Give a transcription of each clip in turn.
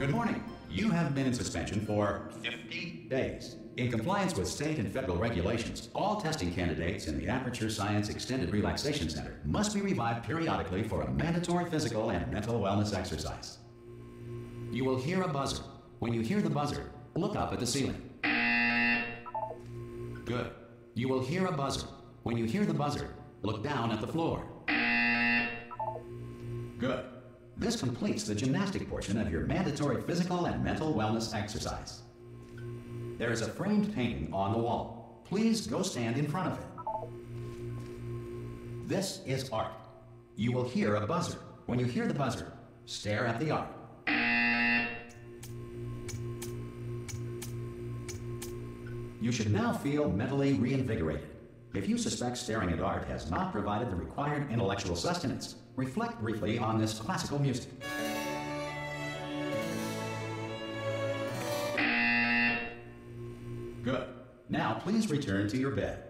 Good morning. You have been in suspension for 50 days. In compliance with state and federal regulations, all testing candidates in the Aperture Science Extended Relaxation Center must be revived periodically for a mandatory physical and mental wellness exercise. You will hear a buzzer. When you hear the buzzer, look up at the ceiling. Good. You will hear a buzzer. When you hear the buzzer, look down at the floor. Good. This completes the gymnastic portion of your mandatory physical and mental wellness exercise. There is a framed painting on the wall. Please go stand in front of it. This is art. You will hear a buzzer. When you hear the buzzer, stare at the art. You should now feel mentally reinvigorated. If you suspect staring at art has not provided the required intellectual sustenance, reflect briefly on this classical music. Good. Now please return to your bed.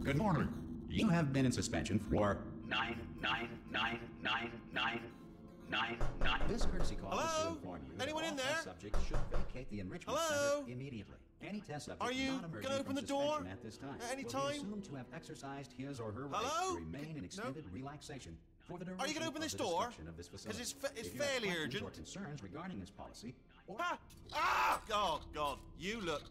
Good morning. You have been in suspension for 9999999. This courtesy call is to inform you Anyone in there? Subject should vacate the enrichment center immediately. Any test subject Are you not emerging gonna open from the door suspension at this time at any will time? be assumed to have exercised his or her right Hello? to remain in extended relaxation for the duration Are you gonna open of this the door? description of this facility. Because it's If you have fairly questions urgent. or concerns regarding this policy, or Ah! Ah! Oh, God. You look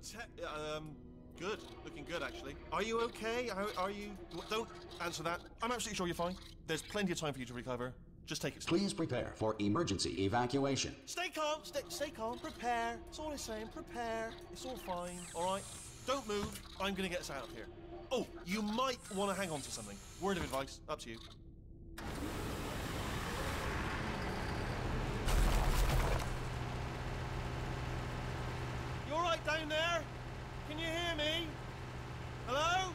good. Looking good, actually. Are you okay? Are you... Don't answer that. I'm absolutely sure you're fine. There's plenty of time for you to recover. Just take it slow. please prepare for emergency evacuation. Stay calm. Stay calm. Prepare. That's all I'm saying. Prepare. It's all fine. All right? Don't move. I'm going to get us out of here. Oh, you might want to hang on to something. Word of advice. Up to you. You all right down there? Can you hear me? Hello?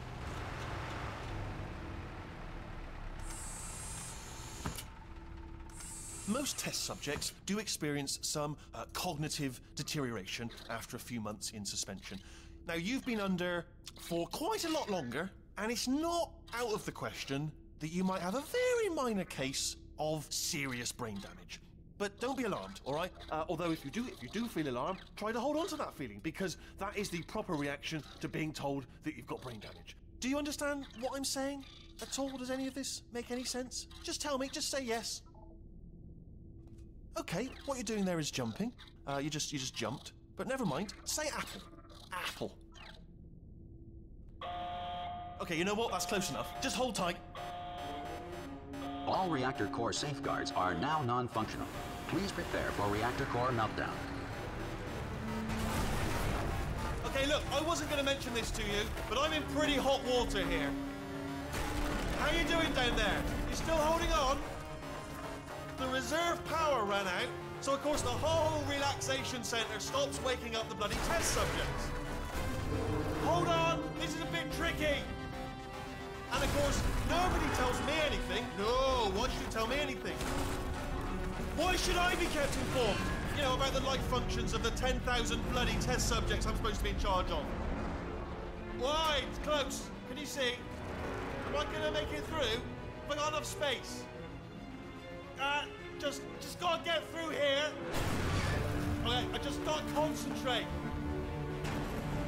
Most test subjects do experience some cognitive deterioration after a few months in suspension. Now, you've been under for quite a lot longer, and it's not out of the question that you might have a very minor case of serious brain damage. But don't be alarmed, all right? Although if you do feel alarmed, try to hold on to that feeling, because that is the proper reaction to being told that you've got brain damage. Do you understand what I'm saying at all? Does any of this make any sense? Just tell me, just say yes. Okay, what you're doing there is jumping. You just jumped. But never mind. Say apple. Apple. Okay, you know what? That's close enough. Just hold tight. All reactor core safeguards are now non-functional. Please prepare for reactor core meltdown. Okay, look, I wasn't going to mention this to you, but I'm in pretty hot water here. How you doing down there? You still holding on? The reserve power ran out, so of course the whole relaxation centre stops waking up the bloody test subjects. Hold on, this is a bit tricky. And of course, nobody tells me anything. No, why should you tell me anything? Why should I be kept informed? You know, about the life functions of the 10,000 bloody test subjects I'm supposed to be in charge of. Why? It's close. Can you see? Am I gonna make it through? Have I got enough space? Just gotta get through here. Okay, I just gotta concentrate.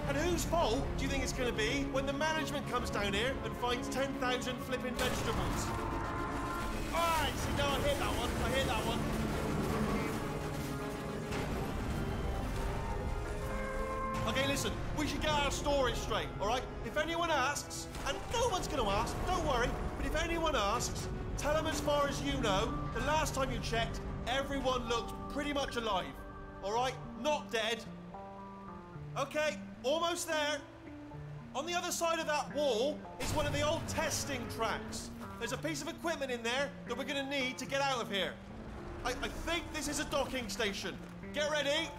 And whose fault do you think it's gonna be when the management comes down here and finds 10,000 flipping vegetables? Alright, see, no, I hit that one. listen, we should get our story straight, all right? If anyone asks, and no one's going to ask, don't worry, but if anyone asks, tell them as far as you know, the last time you checked, everyone looked pretty much alive, all right? Not dead. Okay, almost there. On the other side of that wall is one of the old testing tracks. There's a piece of equipment in there that we're going to need to get out of here. I think this is a docking station. Get ready.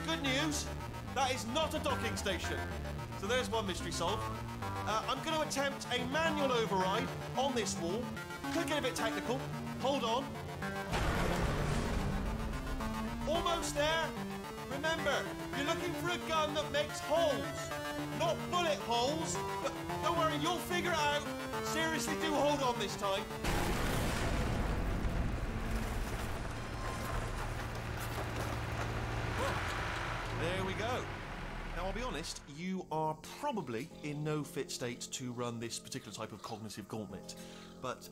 Good news, that is not a docking station. So there's one mystery solved. I'm going to attempt a manual override on this wall. Could get a bit technical. Hold on. Almost there. Remember, you're looking for a gun that makes holes. Not bullet holes, but don't worry, you'll figure it out. Seriously, do hold on this time. There we go. Now, I'll be honest, you are probably in no fit state to run this particular type of cognitive gauntlet. But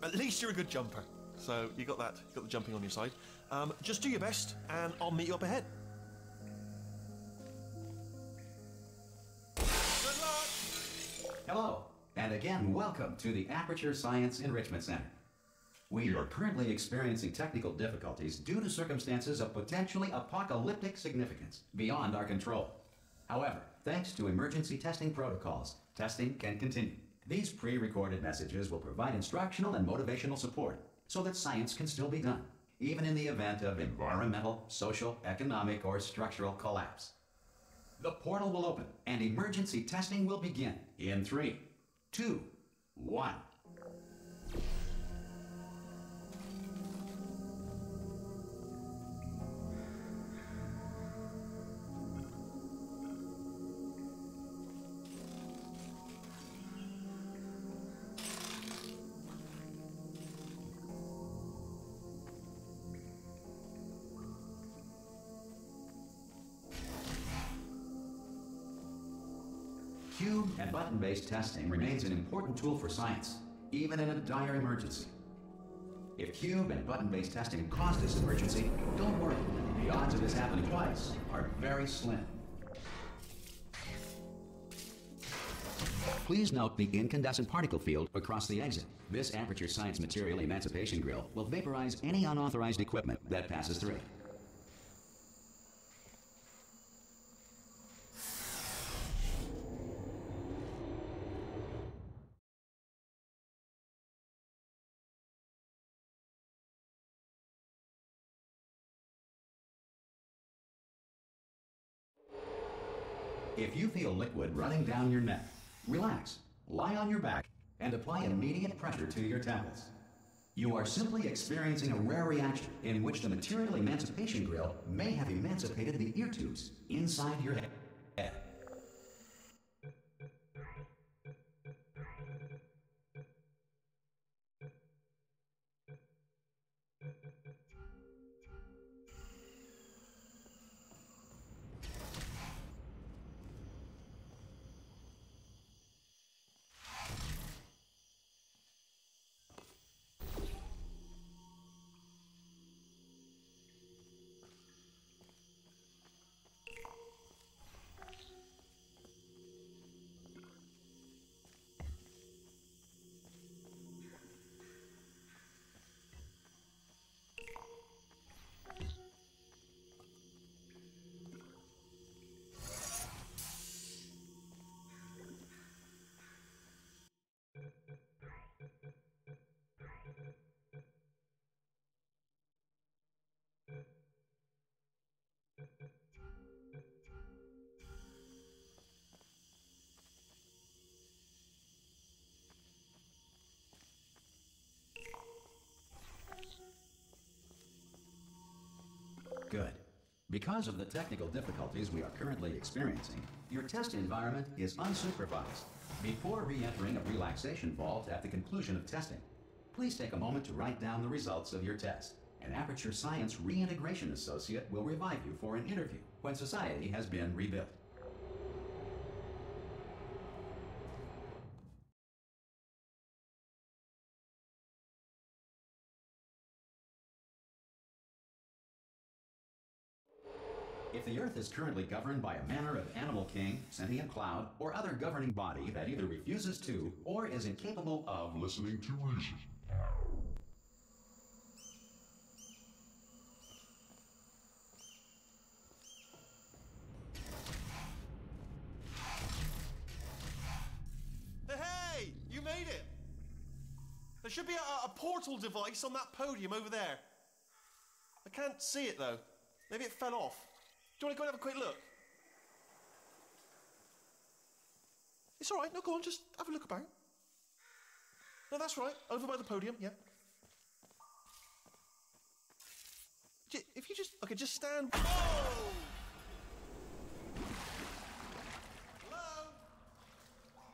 at least you're a good jumper. So you got that, you got the jumping on your side. Just do your best, and I'll meet you up ahead. Good luck! Hello, and again, welcome to the Aperture Science Enrichment Center. We are currently experiencing technical difficulties due to circumstances of potentially apocalyptic significance beyond our control. However, thanks to emergency testing protocols, testing can continue. These pre-recorded messages will provide instructional and motivational support so that science can still be done, even in the event of environmental, social, economic, or structural collapse. The portal will open and emergency testing will begin in 3, 2, 1. Cube and button-based testing remains an important tool for science, even in a dire emergency. If cube and button-based testing caused this emergency, don't worry. The odds of this happening twice are very slim. Please note the incandescent particle field across the exit. This Aperture Science Material Emancipation Grill will vaporize any unauthorized equipment that passes through it. If you feel liquid running down your neck, relax, lie on your back, and apply immediate pressure to your temples. You are simply experiencing a rare reaction in which the Material Emancipation Grill may have emancipated the ear tubes inside your head. Good. Because of the technical difficulties we are currently experiencing, your test environment is unsupervised. Before re-entering a relaxation vault at the conclusion of testing, please take a moment to write down the results of your test. An Aperture Science Reintegration Associate will revive you for an interview when society has been rebuilt. If the Earth is currently governed by a manner of animal king, sentient cloud, or other governing body that either refuses to or is incapable of listening to reason. Hey! You made it! There should be a portal device on that podium over there. I can't see it though. Maybe it fell off. Do you want to go and have a quick look? It's all right. No, go on. Just have a look about. No, that's right. Over by the podium. Yeah. If you just... Okay, just stand... Whoa! Hello?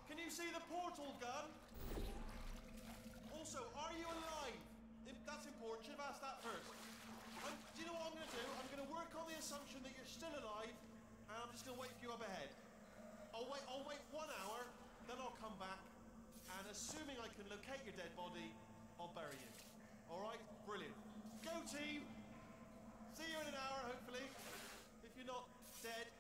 Can you see the portal gun? Also, are you alive? That's important. Should have asked that first. Do you know what I'm going to do? I'm going to work on the assumption that you're still alive, and I'm just going to wait for you up ahead. I'll wait 1 hour, then I'll come back, and assuming I can locate your dead body, I'll bury you. All right? Brilliant. Go, team! See you in an hour, hopefully, if you're not dead.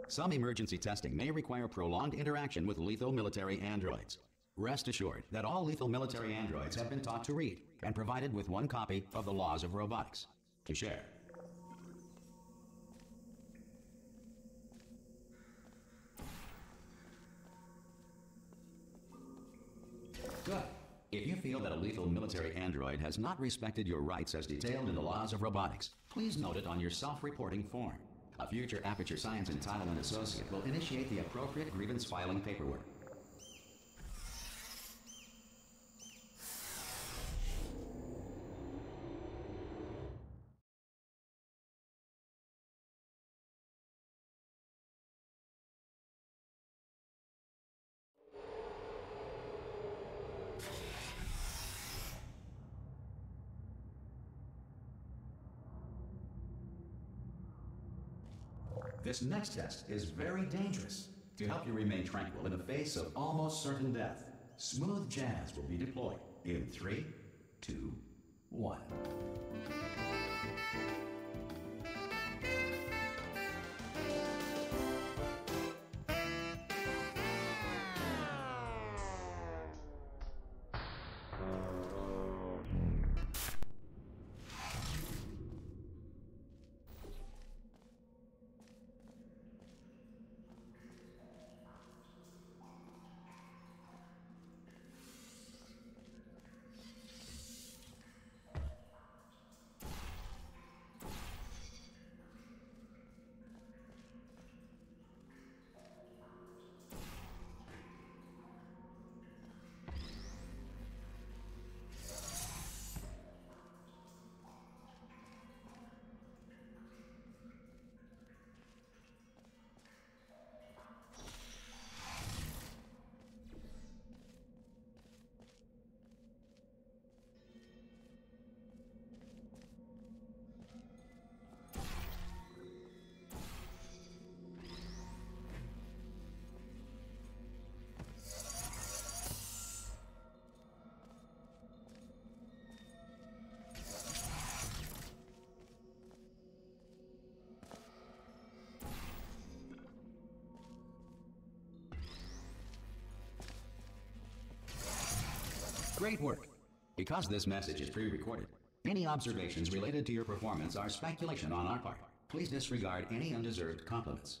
Some emergency testing may require prolonged interaction with lethal military androids. Rest assured that all lethal military androids have been taught to read and provided with one copy of the Laws of Robotics to share. Good. If you feel that a lethal military android has not respected your rights as detailed in the Laws of Robotics, please note it on your self-reporting form. A future Aperture Science Entitlement Associate will initiate the appropriate grievance filing paperwork. This next test is very dangerous. To help you remain tranquil in the face of almost certain death, smooth jazz will be deployed in 3, 2, 1. Great work. Because this message is pre-recorded, Any observations related to your performance are speculation on our part. Please disregard any undeserved compliments.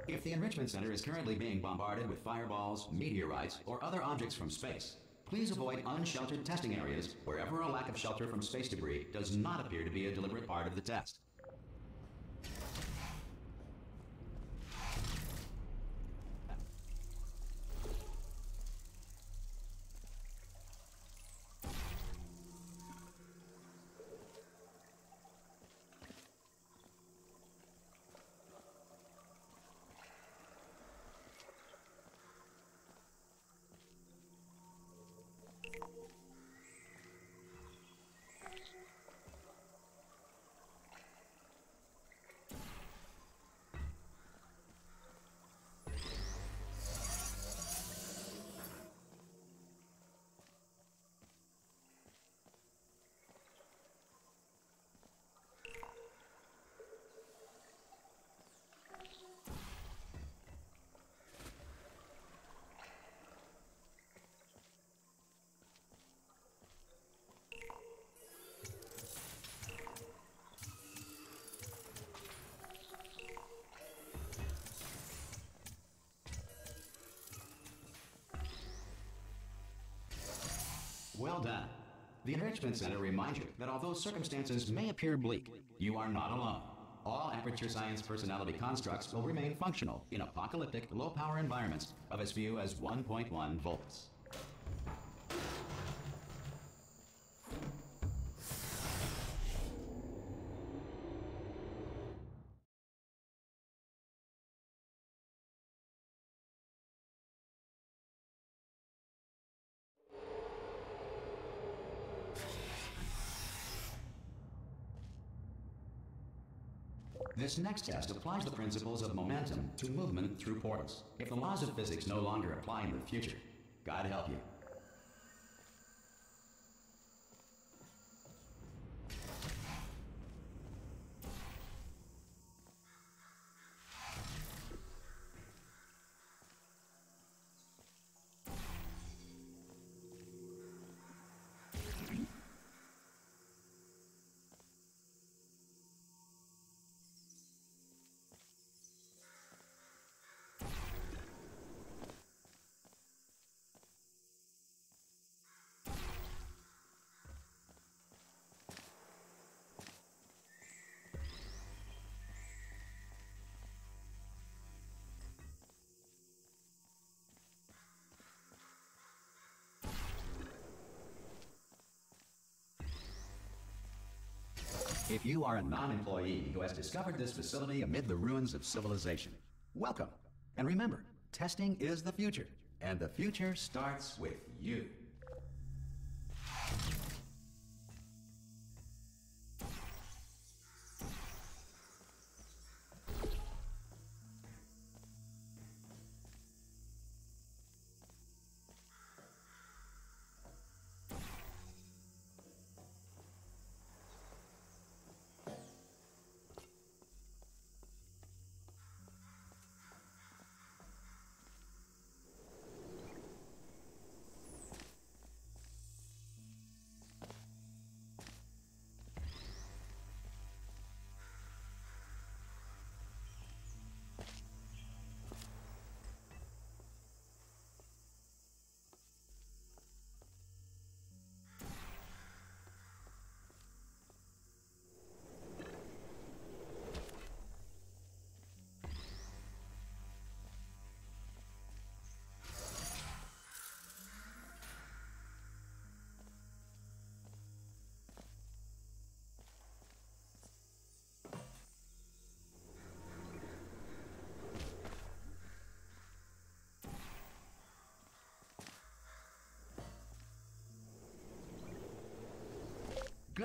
If the Enrichment Center is currently being bombarded with fireballs, meteorites, or other objects from space, please avoid unsheltered testing areas wherever a lack of shelter from space debris does not appear to be a deliberate part of the test. Well done. The Enrichment Center reminds you that although circumstances may appear bleak, you are not alone. All Aperture Science personality constructs will remain functional in apocalyptic, low-power environments of as few as 1.1 volts. This next test applies the principles of momentum to movement through portals. If the laws of physics no longer apply in the future, God help you. If you are a non-employee who has discovered this facility amid the ruins of civilization, welcome. And remember, testing is the future, and the future starts with you.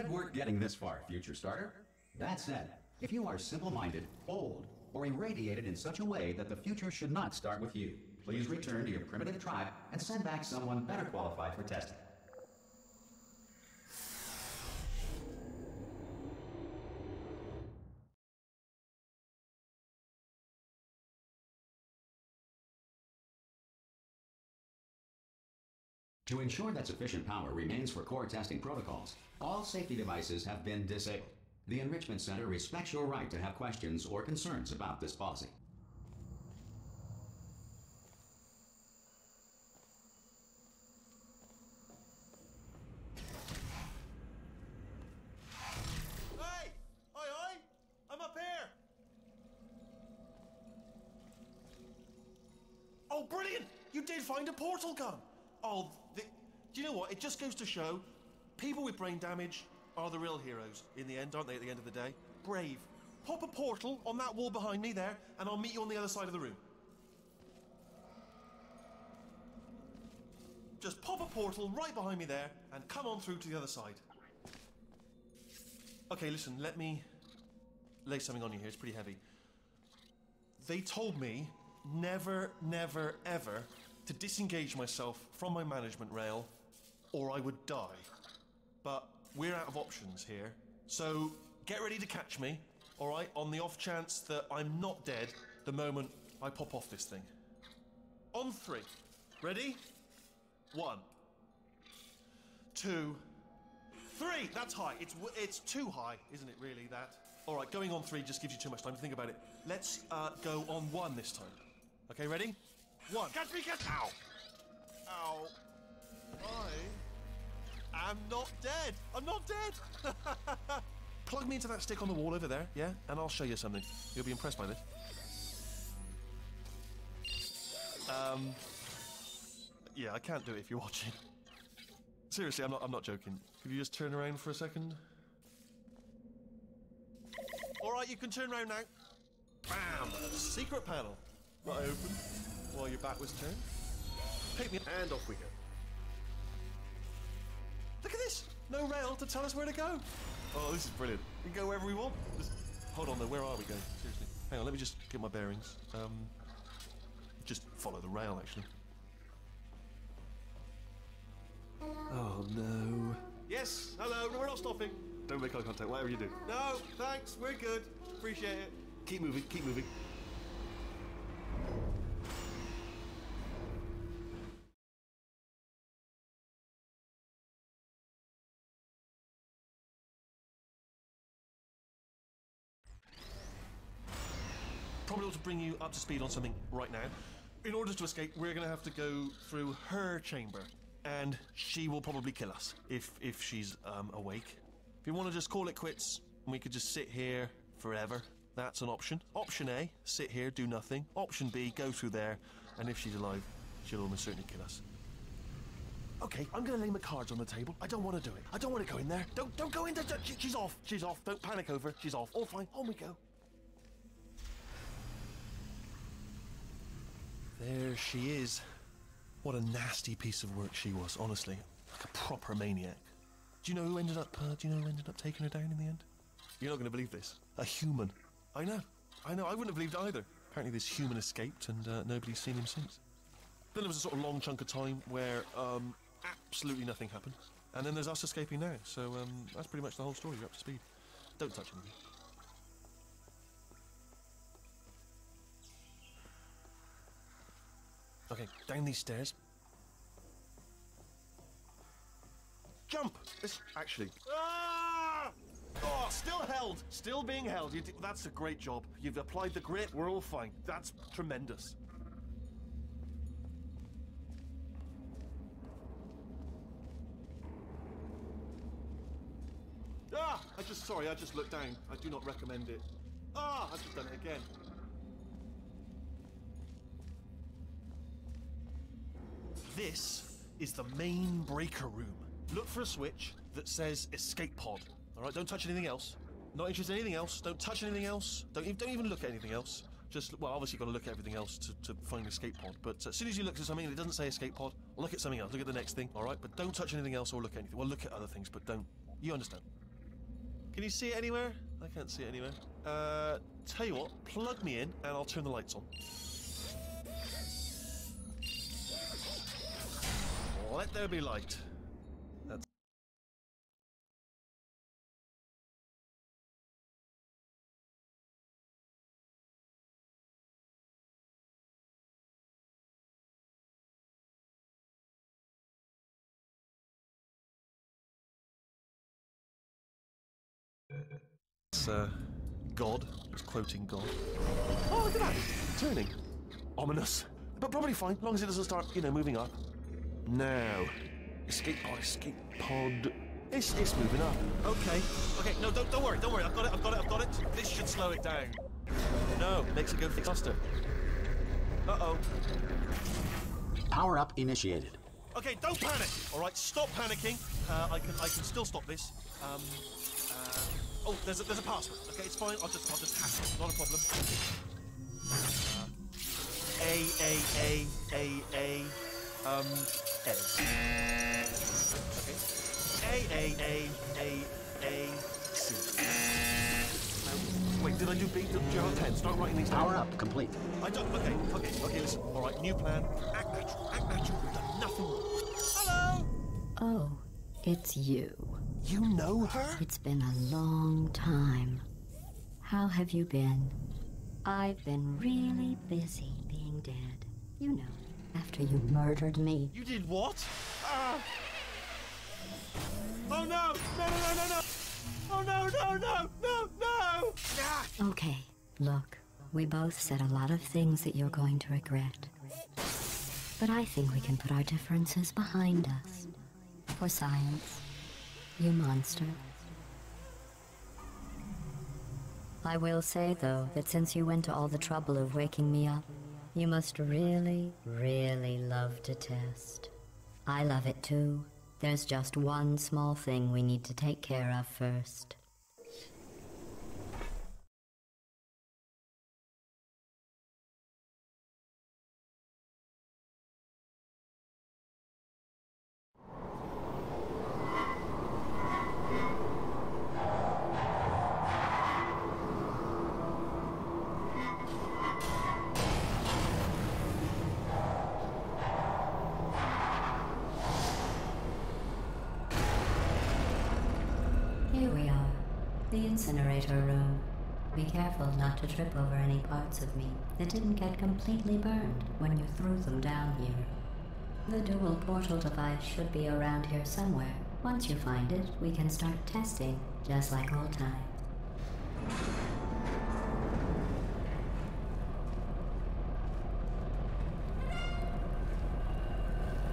Good work getting this far, future starter. That said, if you are simple-minded, bold, or irradiated in such a way that the future should not start with you, please return to your primitive tribe and send back someone better qualified for testing. To ensure that sufficient power remains for core testing protocols, all safety devices have been disabled. The Enrichment Center respects your right to have questions or concerns about this policy. Hey! Oi! I'm up here! Oh, brilliant! You did find a portal gun! Oh, do you know what? It just goes to show, people with brain damage are the real heroes in the end, aren't they, at the end of the day? Brave. Pop a portal on that wall behind me there, and I'll meet you on the other side of the room. Just pop a portal right behind me there, and come on through to the other side. Okay, listen, let me lay something on you here. It's pretty heavy. They told me never, never, ever to disengage myself from my management rail, or I would die. But we're out of options here, so get ready to catch me, all right, on the off chance that I'm not dead the moment I pop off this thing. On 3. Ready? 1, 2, 3. That's high. It's too high, isn't it, really, that? All right, going on 3 just gives you too much time to think about it. Let's go on 1 this time. Okay, ready? 1. Catch me, catch... Ow! Ow. I am not dead. I'm not dead. Plug me into that stick on the wall over there, yeah? And I'll show you something. You'll be impressed by this. Yeah, I can't do it if you're watching. Seriously, I'm not joking. Could you just turn around for a second? All right, you can turn around now. Bam! Secret panel. That I open while your back was turned. Pick me, and off we go. Look at this! No rail to tell us where to go. Oh, this is brilliant. We can go wherever we want. Just hold on though, where are we going? Seriously. Hang on, let me just get my bearings. Just follow the rail, actually. Oh no. Yes, hello, no, we're not stopping. Don't make eye contact, whatever you do. No, thanks, we're good. Appreciate it. Keep moving, keep moving. Probably ought to bring you up to speed on something right now. In order to escape, we're going to have to go through her chamber. And she will probably kill us, if she's awake. If you want to just call it quits, and we could just sit here forever, that's an option. Option A, sit here, do nothing. Option B, go through there, and if she's alive, she'll almost certainly kill us. Okay, I'm going to lay my cards on the table. I don't want to do it. I don't want to go in there. Don't go in there. She's off. She's off. Don't panic over. She's off. All fine. On we go. There she is. What a nasty piece of work she was, honestly. Like a proper maniac. Do you know who ended up taking her down in the end? You're not going to believe this. A human. I know. I wouldn't have believed it either. Apparently this human escaped and nobody's seen him since. Then there was a sort of long chunk of time where absolutely nothing happened. And then there's us escaping now. So that's pretty much the whole story. You're up to speed. Don't touch anything. Okay, down these stairs. Jump! This, actually... Ah! Oh, still held! Still being held. That's a great job. You've applied the grip. We're all fine. That's tremendous. Ah! I just looked down. I do not recommend it. Ah! I've just done it again. This is the main breaker room. Look for a switch that says escape pod. All right, don't touch anything else. Not interested in anything else. Don't touch anything else. Don't even look at anything else. Just, well, obviously you've got to look at everything else to find escape pod. But as soon as you look at something and it doesn't say escape pod, look at something else. Look at the next thing, all right? But don't touch anything else or look at anything. Well, look at other things, but don't. You understand. Can you see it anywhere? I can't see it anywhere. Tell you what, plug me in and I'll turn the lights on. Let there be light. That's... It's, God. It's quoting God. Oh, look at that! Turning. Ominous. But probably fine, as long as it doesn't start, you know, moving up. Now. Escape pod. It's moving up. Okay. No, don't worry. I've got it. This should slow it down. No, makes it go faster. Uh-oh. Power up initiated. Okay, don't panic. All right, stop panicking. I can still stop this. Oh, there's a password. Okay, it's fine. I'll just hack it. Not a problem. A. Okay. A. C. Wait, did I do B? Did you have a pen? Start writing these down. Power up complete. I don't. Okay. Listen. All right, new plan. Act natural. We've done nothing wrong. Hello. Oh, it's you. You know her? It's been a long time. How have you been? I've been really busy being dead. You know, after you murdered me. You did what? Oh no! No! Oh no! Ah! Okay, look, we both said a lot of things that you're going to regret. But I think we can put our differences behind us. For science, you monster. I will say, though, that since you went to all the trouble of waking me up, you must really, really love to test. I love it too. There's just one small thing we need to take care of first. Here we are, the incinerator room. Be careful not to trip over any parts of me that didn't get completely burned when you threw them down here. The dual portal device should be around here somewhere. Once you find it, we can start testing, just like old times.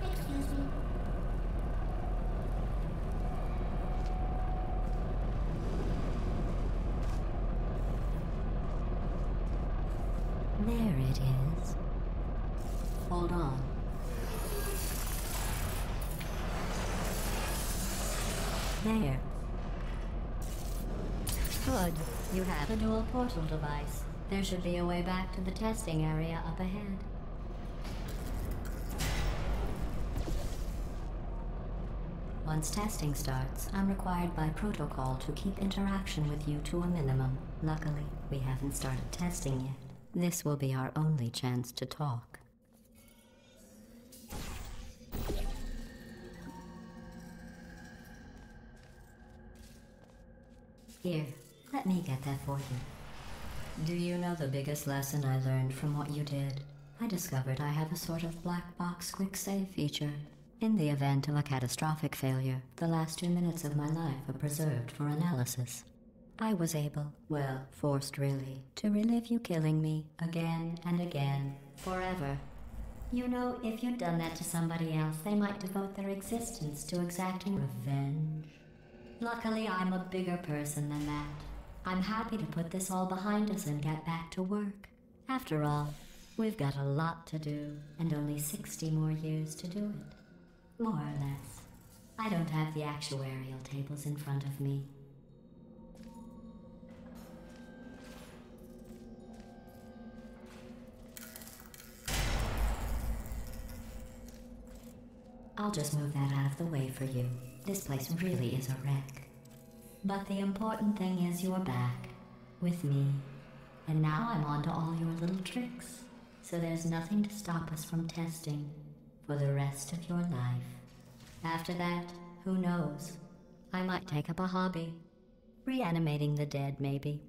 Excuse me. There it is. Hold on. There. Good. You have a dual portal device. There should be a way back to the testing area up ahead. Once testing starts, I'm required by protocol to keep interaction with you to a minimum. Luckily, we haven't started testing yet. This will be our only chance to talk. Here, let me get that for you. Do you know the biggest lesson I learned from what you did? I discovered I have a sort of black box quick save feature. In the event of a catastrophic failure, the last 2 minutes of my life are preserved for analysis. I was able, well, forced really, to relive you killing me again and again, forever. You know, if you'd done that to somebody else, they might devote their existence to exacting revenge. Luckily, I'm a bigger person than that. I'm happy to put this all behind us and get back to work. After all, we've got a lot to do, and only 60 more years to do it. More or less. I don't have the actuarial tables in front of me. I'll just move that out of the way for you. This place really is a wreck. But the important thing is you're back. With me. And now I'm on to all your little tricks. So there's nothing to stop us from testing for the rest of your life. After that, who knows? I might take up a hobby. Reanimating the dead, maybe.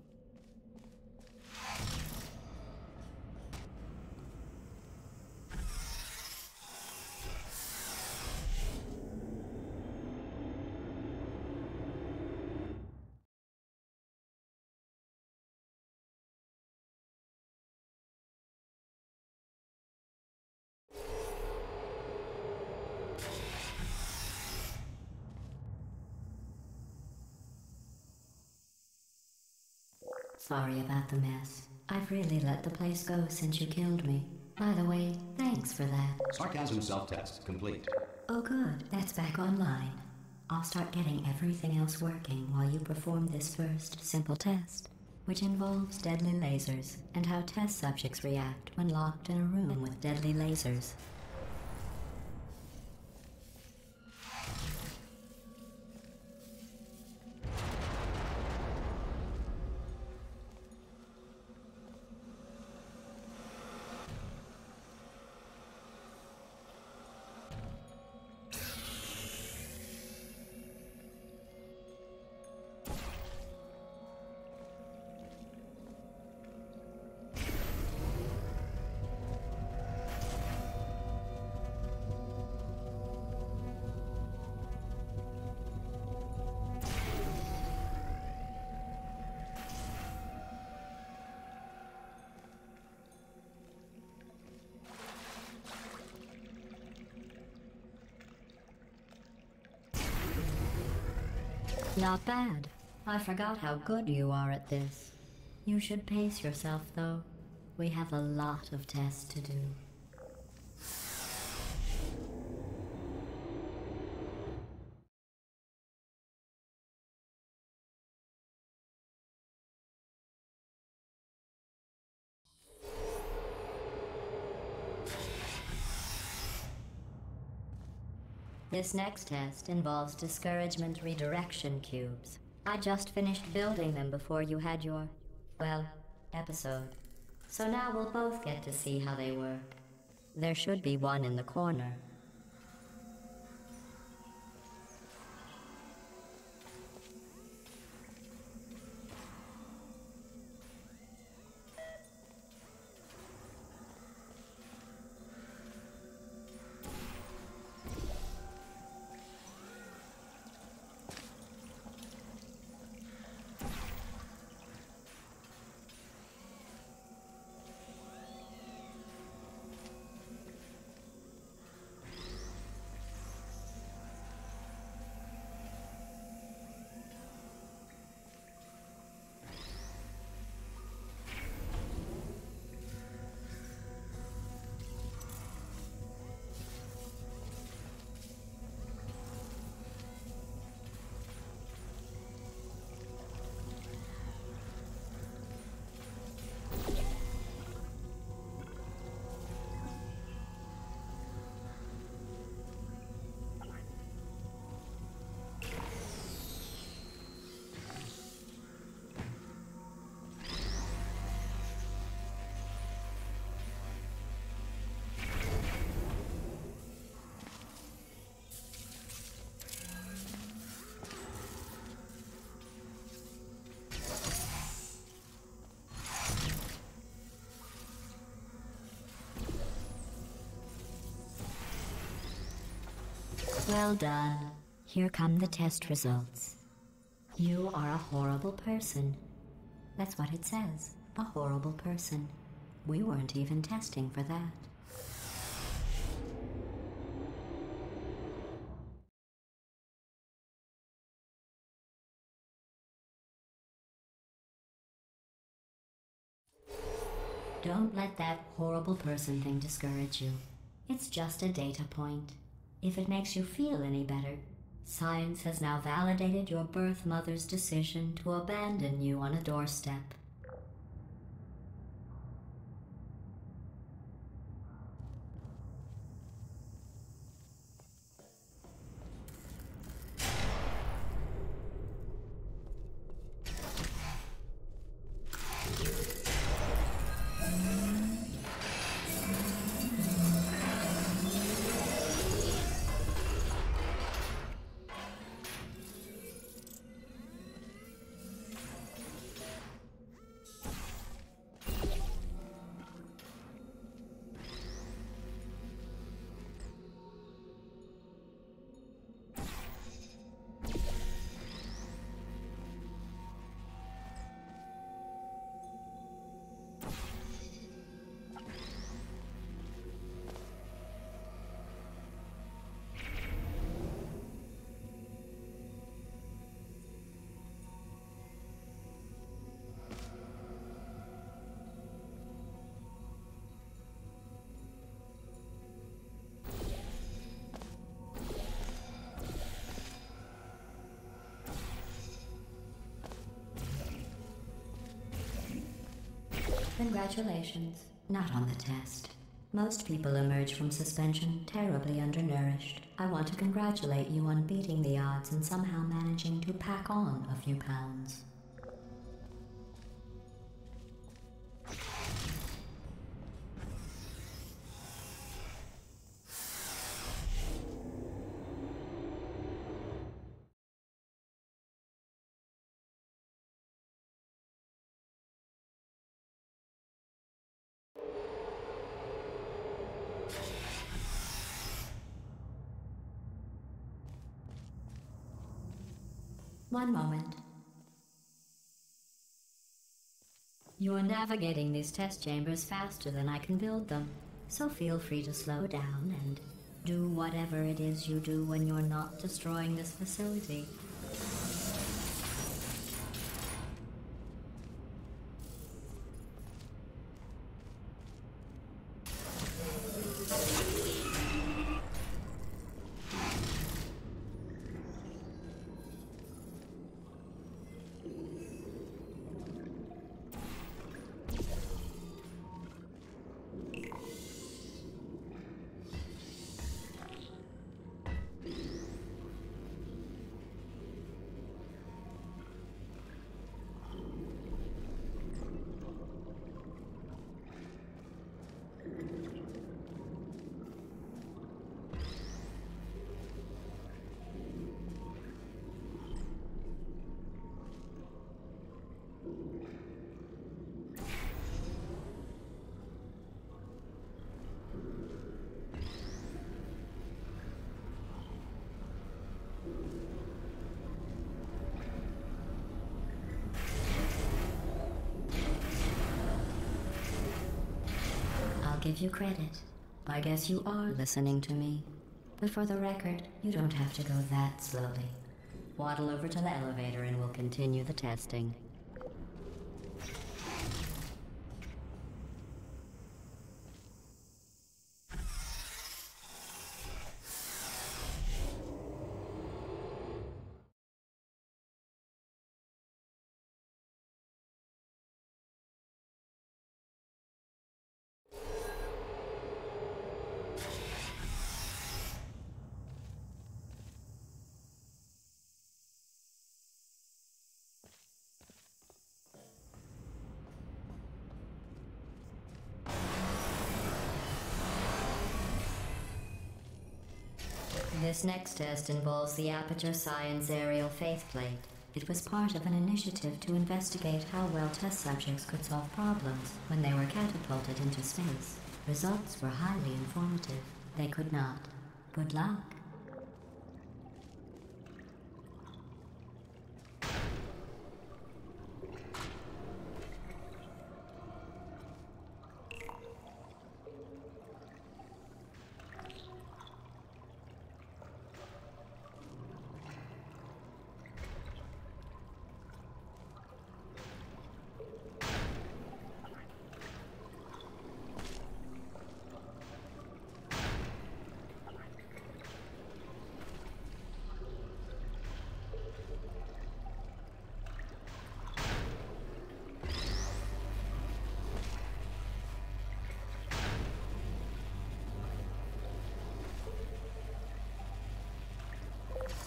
Sorry about the mess. I've really let the place go since you killed me. By the way, thanks for that. Sarcasm self-test complete. Oh good, that's back online. I'll start getting everything else working while you perform this first simple test, which involves deadly lasers and how test subjects react when locked in a room with deadly lasers. Not bad. I forgot how good you are at this. You should pace yourself, though. We have a lot of tests to do. This next test involves discouragement redirection cubes. I just finished building them before you had your, well, episode. So now we'll both get to see how they work. There should be one in the corner. Well done. Here come the test results. You are a horrible person. That's what it says. A horrible person. We weren't even testing for that. Don't let that horrible person thing discourage you. It's just a data point. If it makes you feel any better, science has now validated your birth mother's decision to abandon you on a doorstep. Congratulations. Not on the test. Most people emerge from suspension terribly undernourished. I want to congratulate you on beating the odds and somehow managing to pack on a few pounds. One moment. You're navigating these test chambers faster than I can build them, so feel free to slow down and do whatever it is you do when you're not destroying this facility. Give you credit. I guess you are listening to me. But for the record, you don't have to go that slowly. Waddle over to the elevator and we'll continue the testing. This next test involves the Aperture Science Aerial Faithplate. It was part of an initiative to investigate how well test subjects could solve problems when they were catapulted into space. Results were highly informative. They could not. Good luck.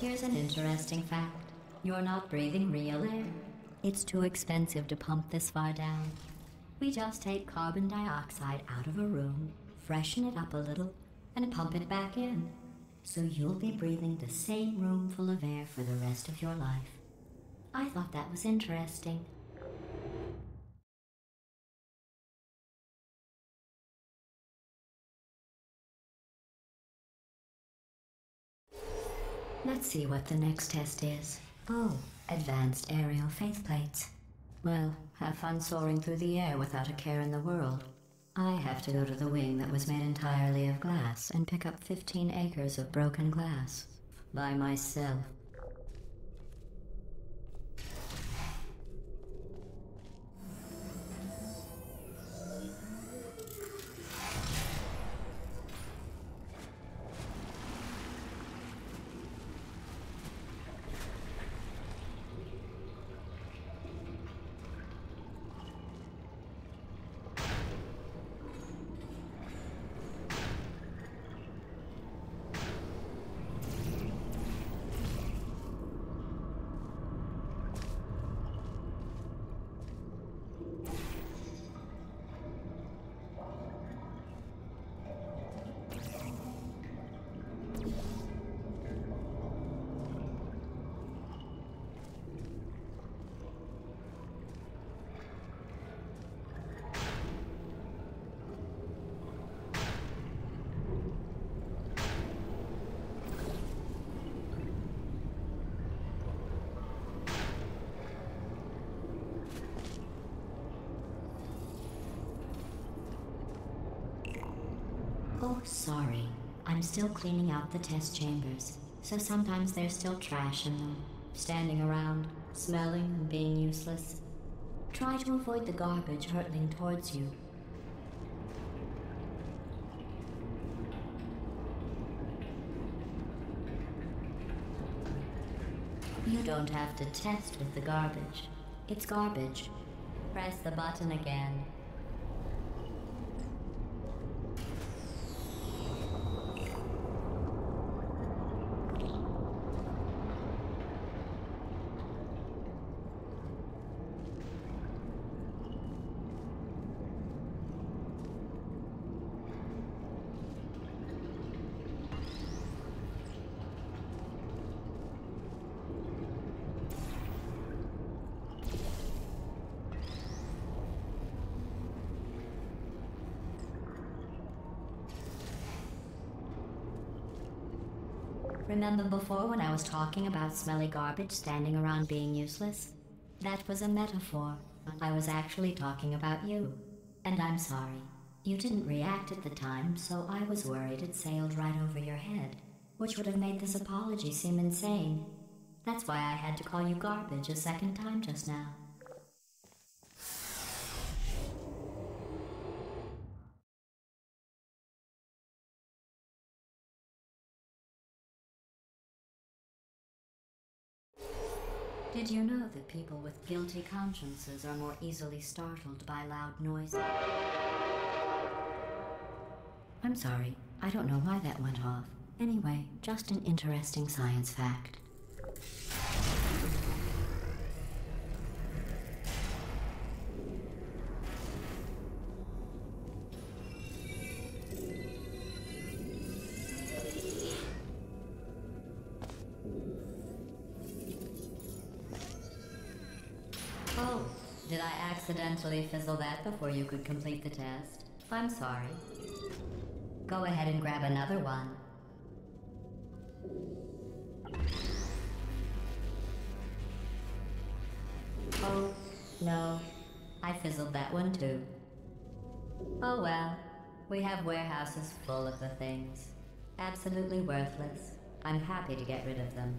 Here's an interesting fact. You're not breathing real air. It's too expensive to pump this far down. We just take carbon dioxide out of a room, freshen it up a little, and pump it back in. So you'll be breathing the same room full of air for the rest of your life. I thought that was interesting. Let's see what the next test is. Oh, advanced aerial faithplates. Well, have fun soaring through the air without a care in the world. I have to go to the wing that was made entirely of glass and pick up 15 acres of broken glass. By myself. Oh, sorry. I'm still cleaning out the test chambers, so sometimes there's still trash in them, standing around, smelling and being useless. Try to avoid the garbage hurtling towards you. You don't have to test with the garbage. It's garbage. Press the button again. Remember before when I was talking about smelly garbage standing around being useless? That was a metaphor. I was actually talking about you. And I'm sorry. You didn't react at the time, so I was worried it sailed right over your head, which would have made this apology seem insane. That's why I had to call you garbage a second time just now. Did you know that people with guilty consciences are more easily startled by loud noises? I'm sorry, I don't know why that went off. Anyway, just an interesting science fact. Oh, did I accidentally fizzle that before you could complete the test? I'm sorry. Go ahead and grab another one. Oh, no. I fizzled that one too. Oh well. We have warehouses full of the things. Absolutely worthless. I'm happy to get rid of them.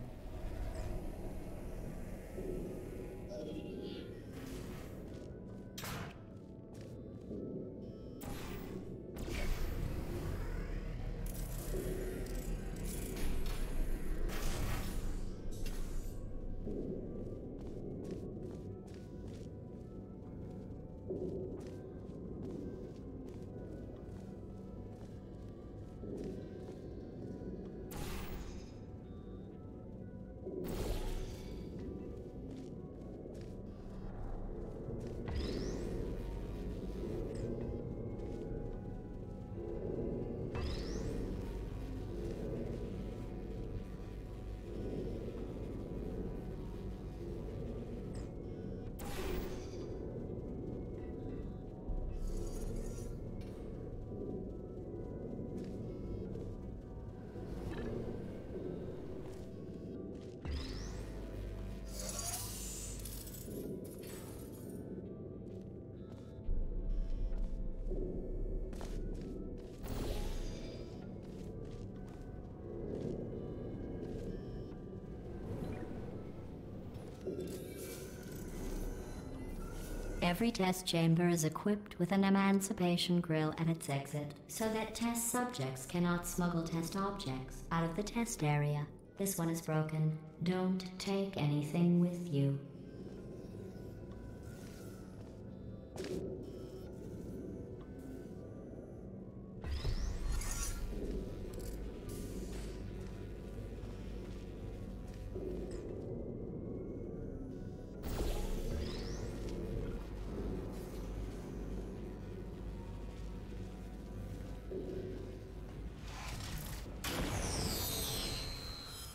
Every test chamber is equipped with an emancipation grill at its exit, so that test subjects cannot smuggle test objects out of the test area. This one is broken. Don't take anything with you.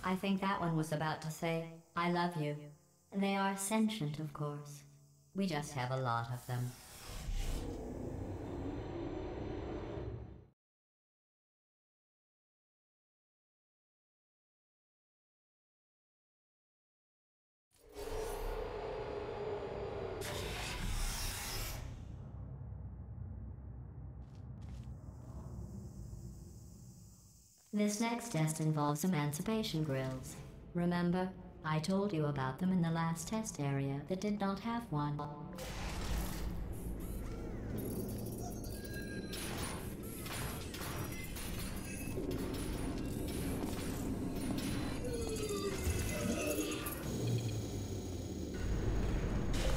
I think that one was about to say, I love you. They are sentient, of course. We just have a lot of them. This next test involves emancipation grills. Remember, I told you about them in the last test area that did not have one.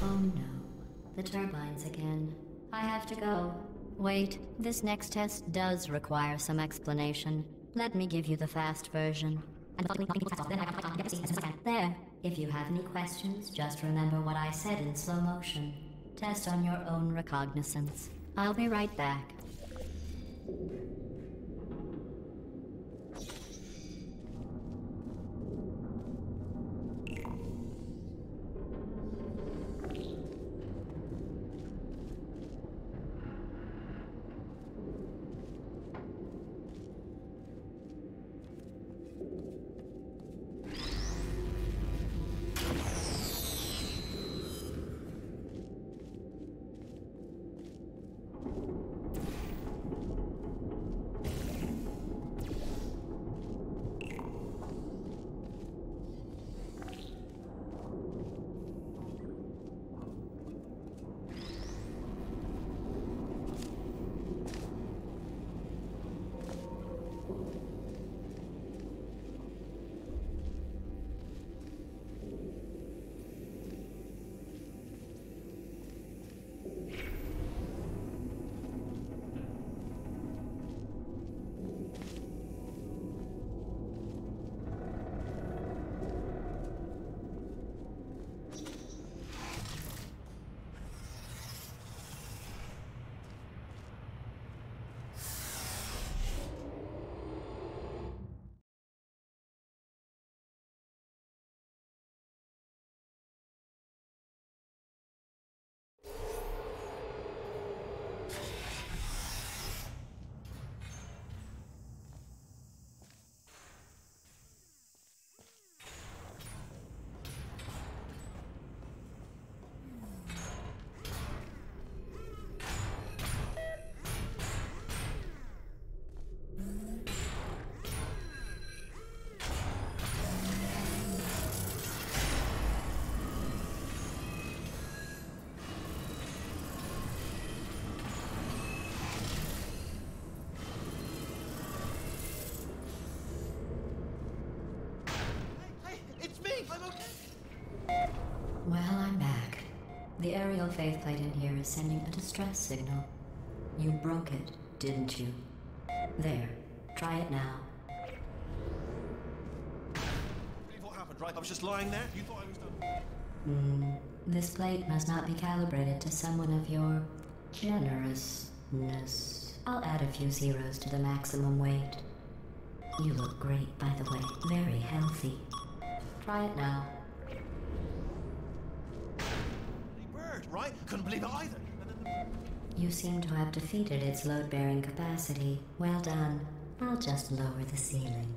Oh no, the turbines again. I have to go. Wait, this next test does require some explanation. Let me give you the fast version. There. If you have any questions, just remember what I said in slow motion. Test on your own recognizance. I'll be right back. Well, I'm back. The aerial faceplate in here is sending a distress signal. You broke it, didn't you? There. Try it now. Believe what happened, right? I was just lying there. You thought I was done. This plate must not be calibrated to someone of your generousness. I'll add a few zeros to the maximum weight. You look great, by the way. Very healthy. Try it now. Bird, right? Couldn't believe it either. You seem to have defeated its load-bearing capacity. Well done. I'll just lower the ceiling.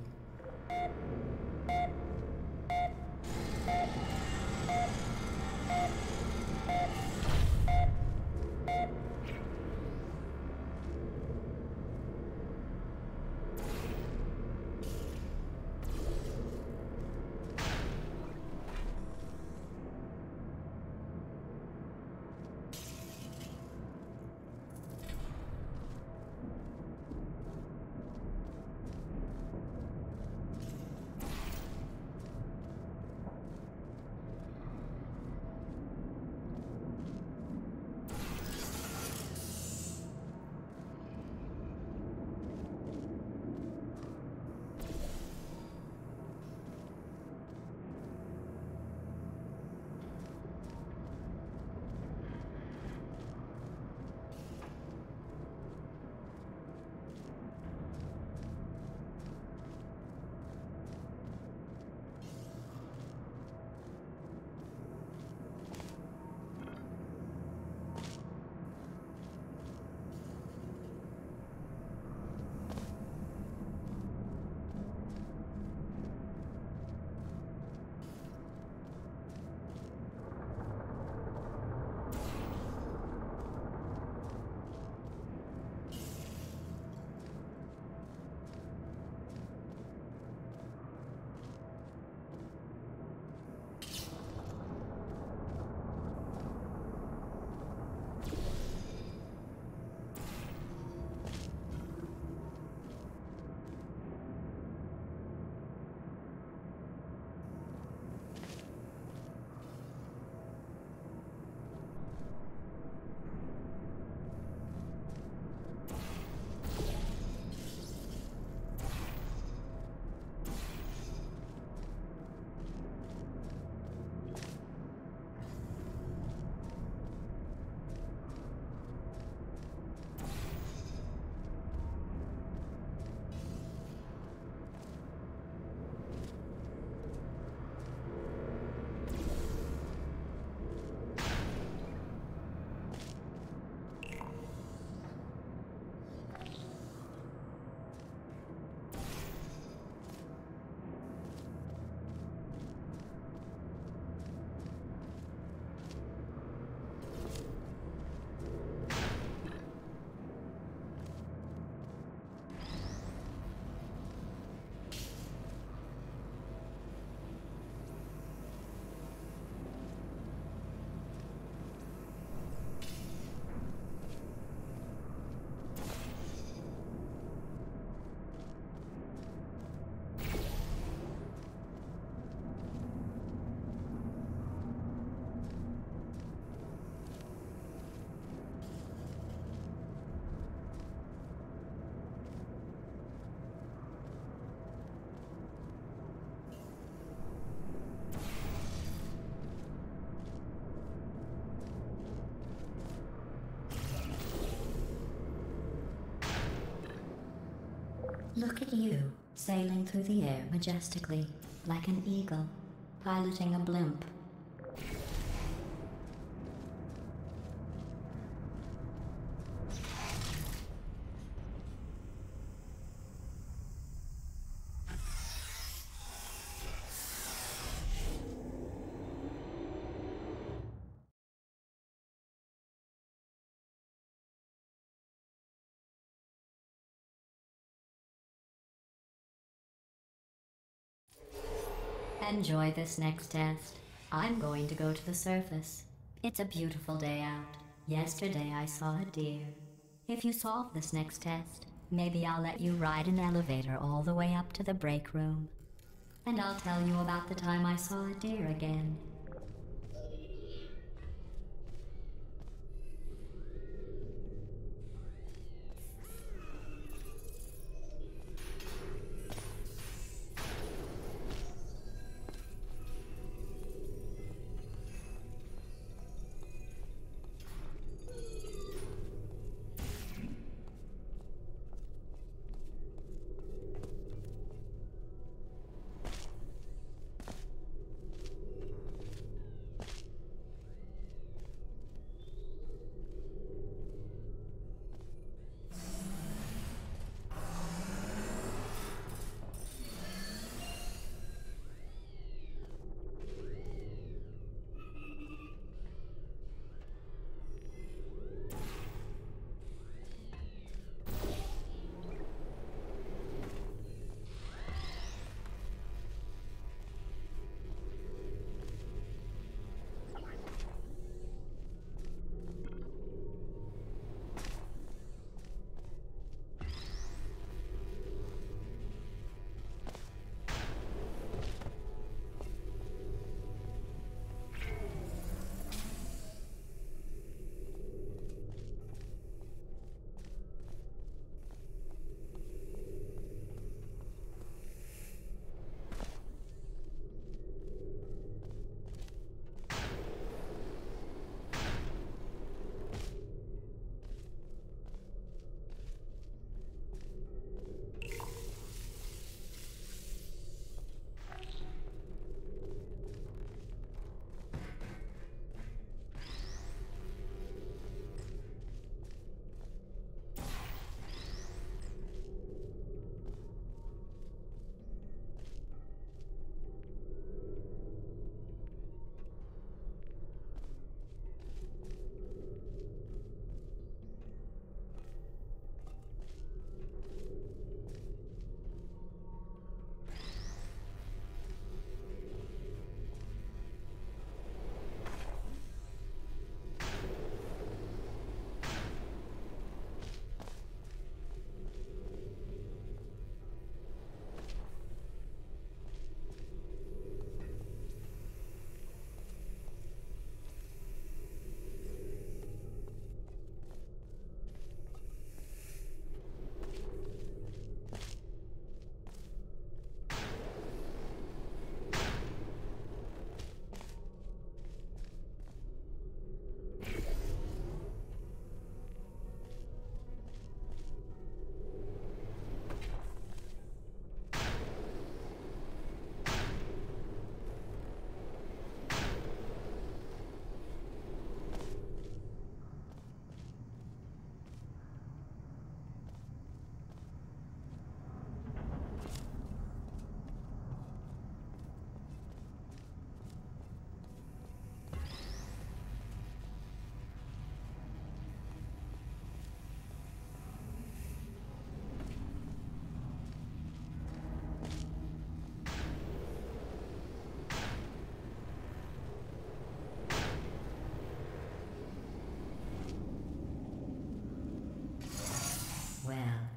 Look at you, sailing through the air majestically, like an eagle, piloting a blimp. Enjoy this next test. I'm going to go to the surface. It's a beautiful day out. Yesterday I saw a deer. If you solve this next test, maybe I'll let you ride an elevator all the way up to the break room. And I'll tell you about the time I saw a deer again.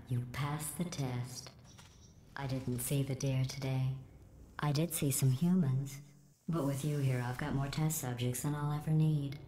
You passed the test. I didn't see the deer today. I did see some humans. But with you here, I've got more test subjects than I'll ever need.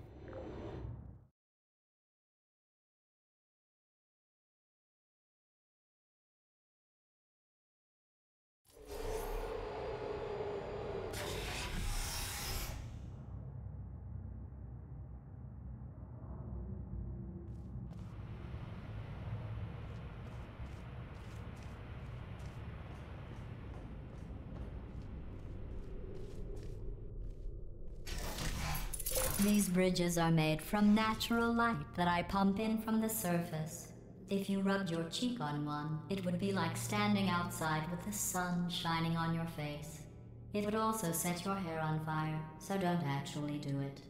These bridges are made from natural light that I pump in from the surface. If you rubbed your cheek on one, it would be like standing outside with the sun shining on your face. It would also set your hair on fire, so don't actually do it.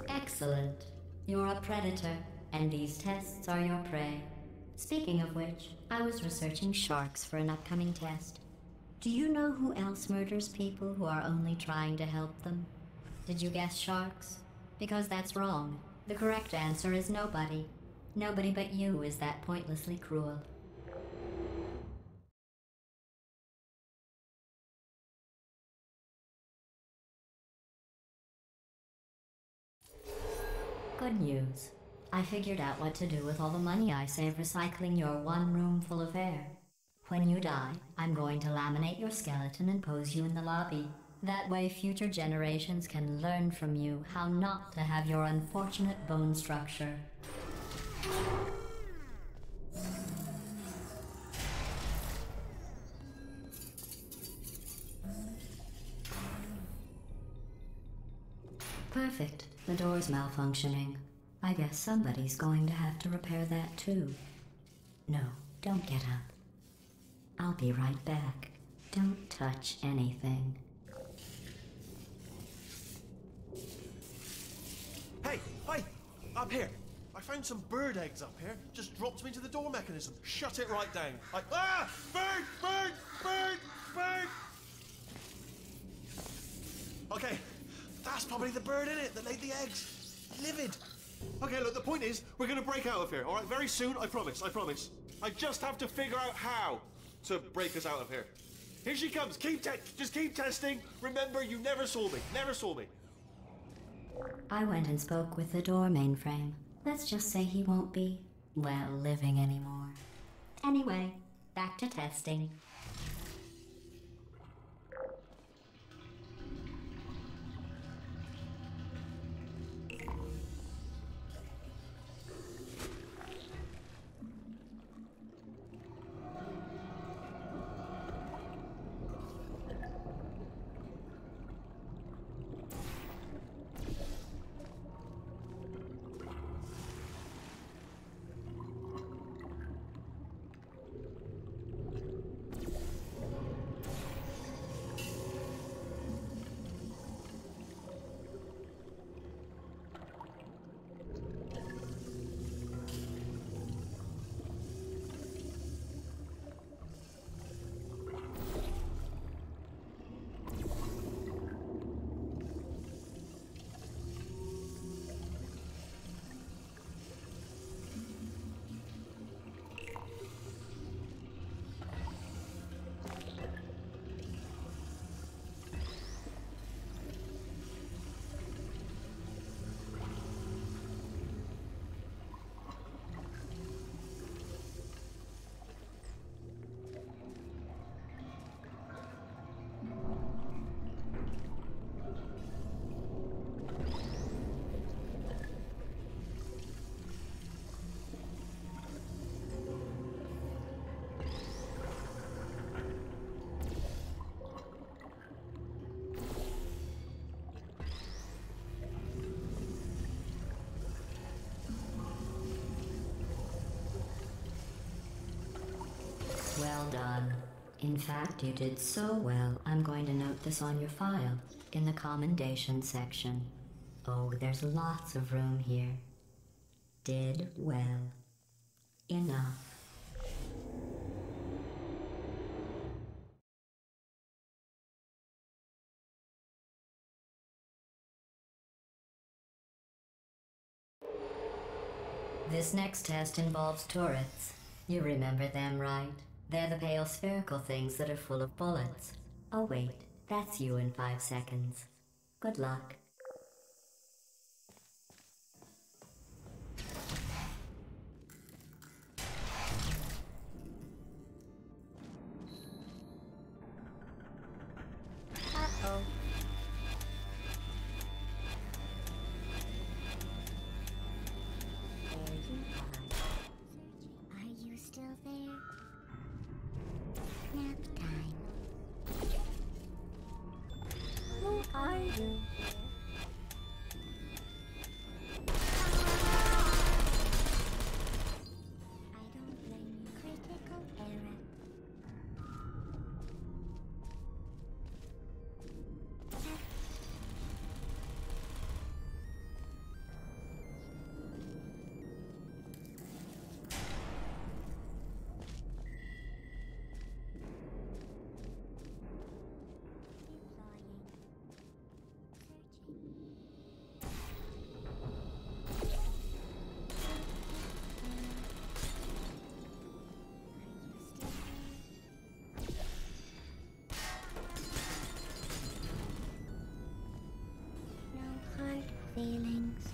Excellent. You're a predator, and these tests are your prey. Speaking of which, I was researching sharks for an upcoming test. Do you know who else murders people who are only trying to help them? Did you guess sharks? Because that's wrong. The correct answer is nobody. Nobody but you is that pointlessly cruel. Good news. I figured out what to do with all the money I save recycling your one room full of air. When you die, I'm going to laminate your skeleton and pose you in the lobby. That way future generations can learn from you how not to have your unfortunate bone structure. Perfect. The door's malfunctioning. I guess somebody's going to have to repair that too. No, don't get up. I'll be right back. Don't touch anything. Hey, up here. I found some bird eggs up here. Just dropped them into the door mechanism. Shut it right down. Bird! Okay, that's probably the bird in it that laid the eggs. Livid. Okay, look, the point is, we're gonna break out of here, all right? Very soon, I promise. I just have to figure out how to break us out of here. Here she comes. Just keep testing. Remember, you never saw me. I went and spoke with the door mainframe. Let's just say he won't be, well, living anymore. Anyway, back to testing. Well done. In fact, you did so well, I'm going to note this on your file, in the commendation section. Oh, there's lots of room here. Did well. Enough. This next test involves turrets. You remember them, right? They're the pale spherical things that are full of bullets. Oh wait, that's you in 5 seconds. Good luck. Uh-oh. There you are. Are you still there? Nap time. Who are you? I don't blame you. Critical error. No hard feelings.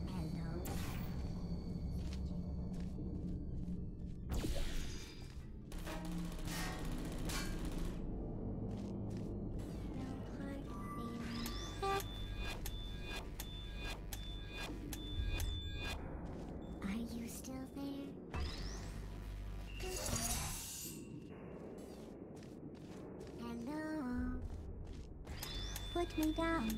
Hello. No hard feelings. Are you still there? Hello. Put me down.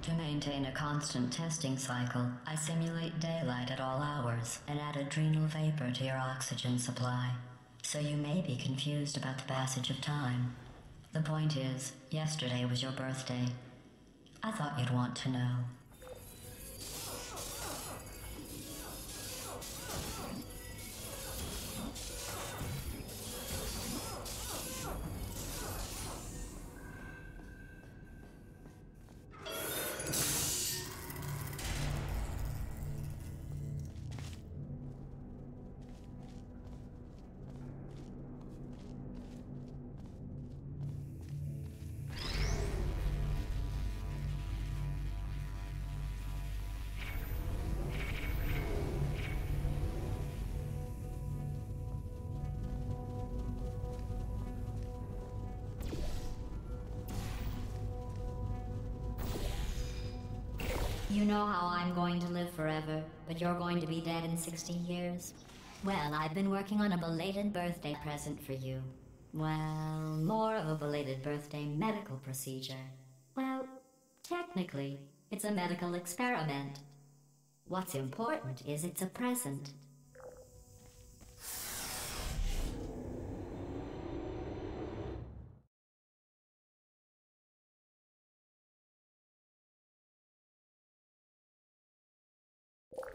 To maintain a constant testing cycle, I simulate daylight at all hours and add adrenal vapor to your oxygen supply. So you may be confused about the passage of time. The point is, yesterday was your birthday. I thought you'd want to know. You know how I'm going to live forever, but you're going to be dead in 60 years? Well, I've been working on a belated birthday present for you. Well, more of a belated birthday medical procedure. Well, technically, it's a medical experiment. What's important is it's a present.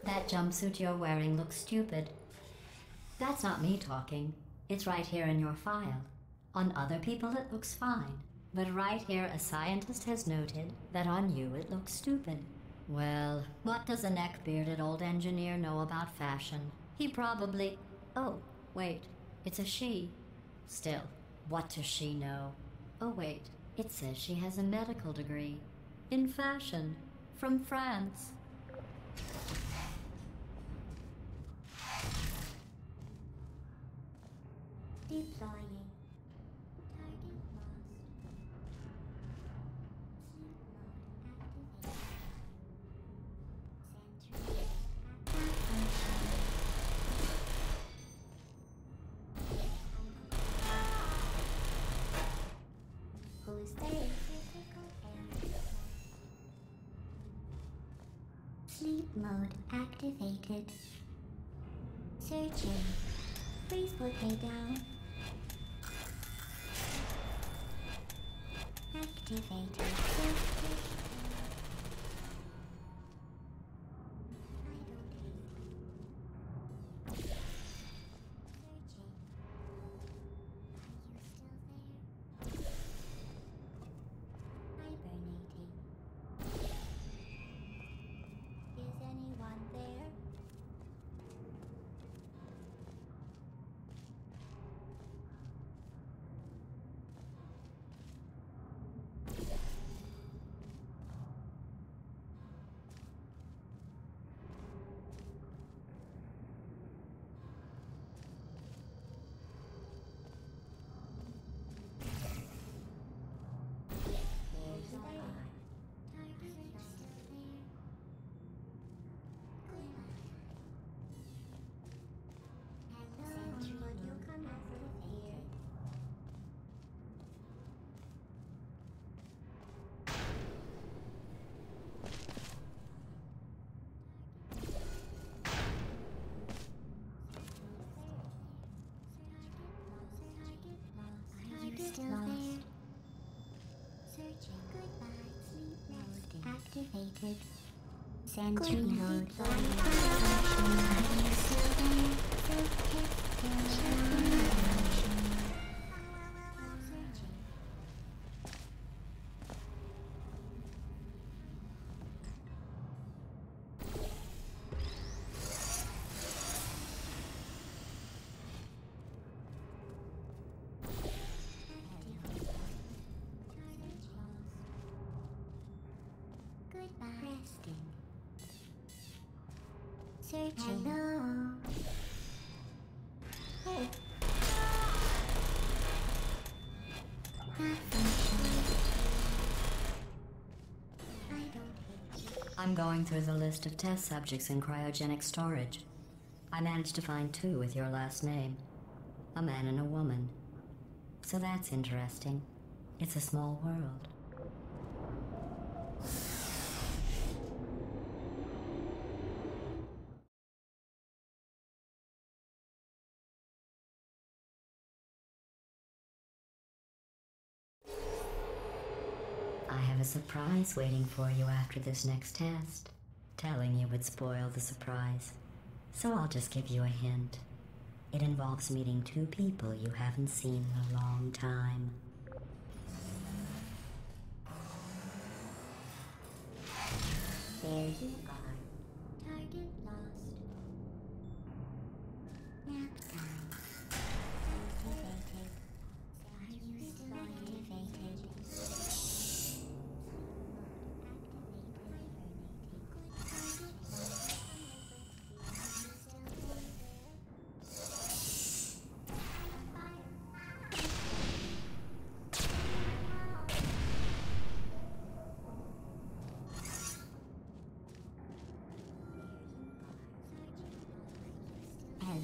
That jumpsuit you're wearing looks stupid. That's not me talking. It's right here in your file. On other people it looks fine. But right here a scientist has noted that on you it looks stupid. Well, what does a neck-bearded old engineer know about fashion? He probably... Oh, wait. It's a she. Still, what does she know? Oh wait, it says she has a medical degree. In fashion. From France. Deploying. Target lost. Sleep mode activated. Searching. Please put me down. Activated. Still there. Searching. Goodbye. Sleep mode activated. Sentry mode. Are you still there? Resting. Searching. Hello. Oh. I'm going through the list of test subjects in cryogenic storage. I managed to find 2 with your last name. A man and a woman. So that's interesting. It's a small world. a surprise waiting for you after this next test. Telling you would spoil the surprise. So I'll just give you a hint. It involves meeting two people you haven't seen in a long time. There you are. Target lost. Nap time. Activated. Are you still activated? Hello.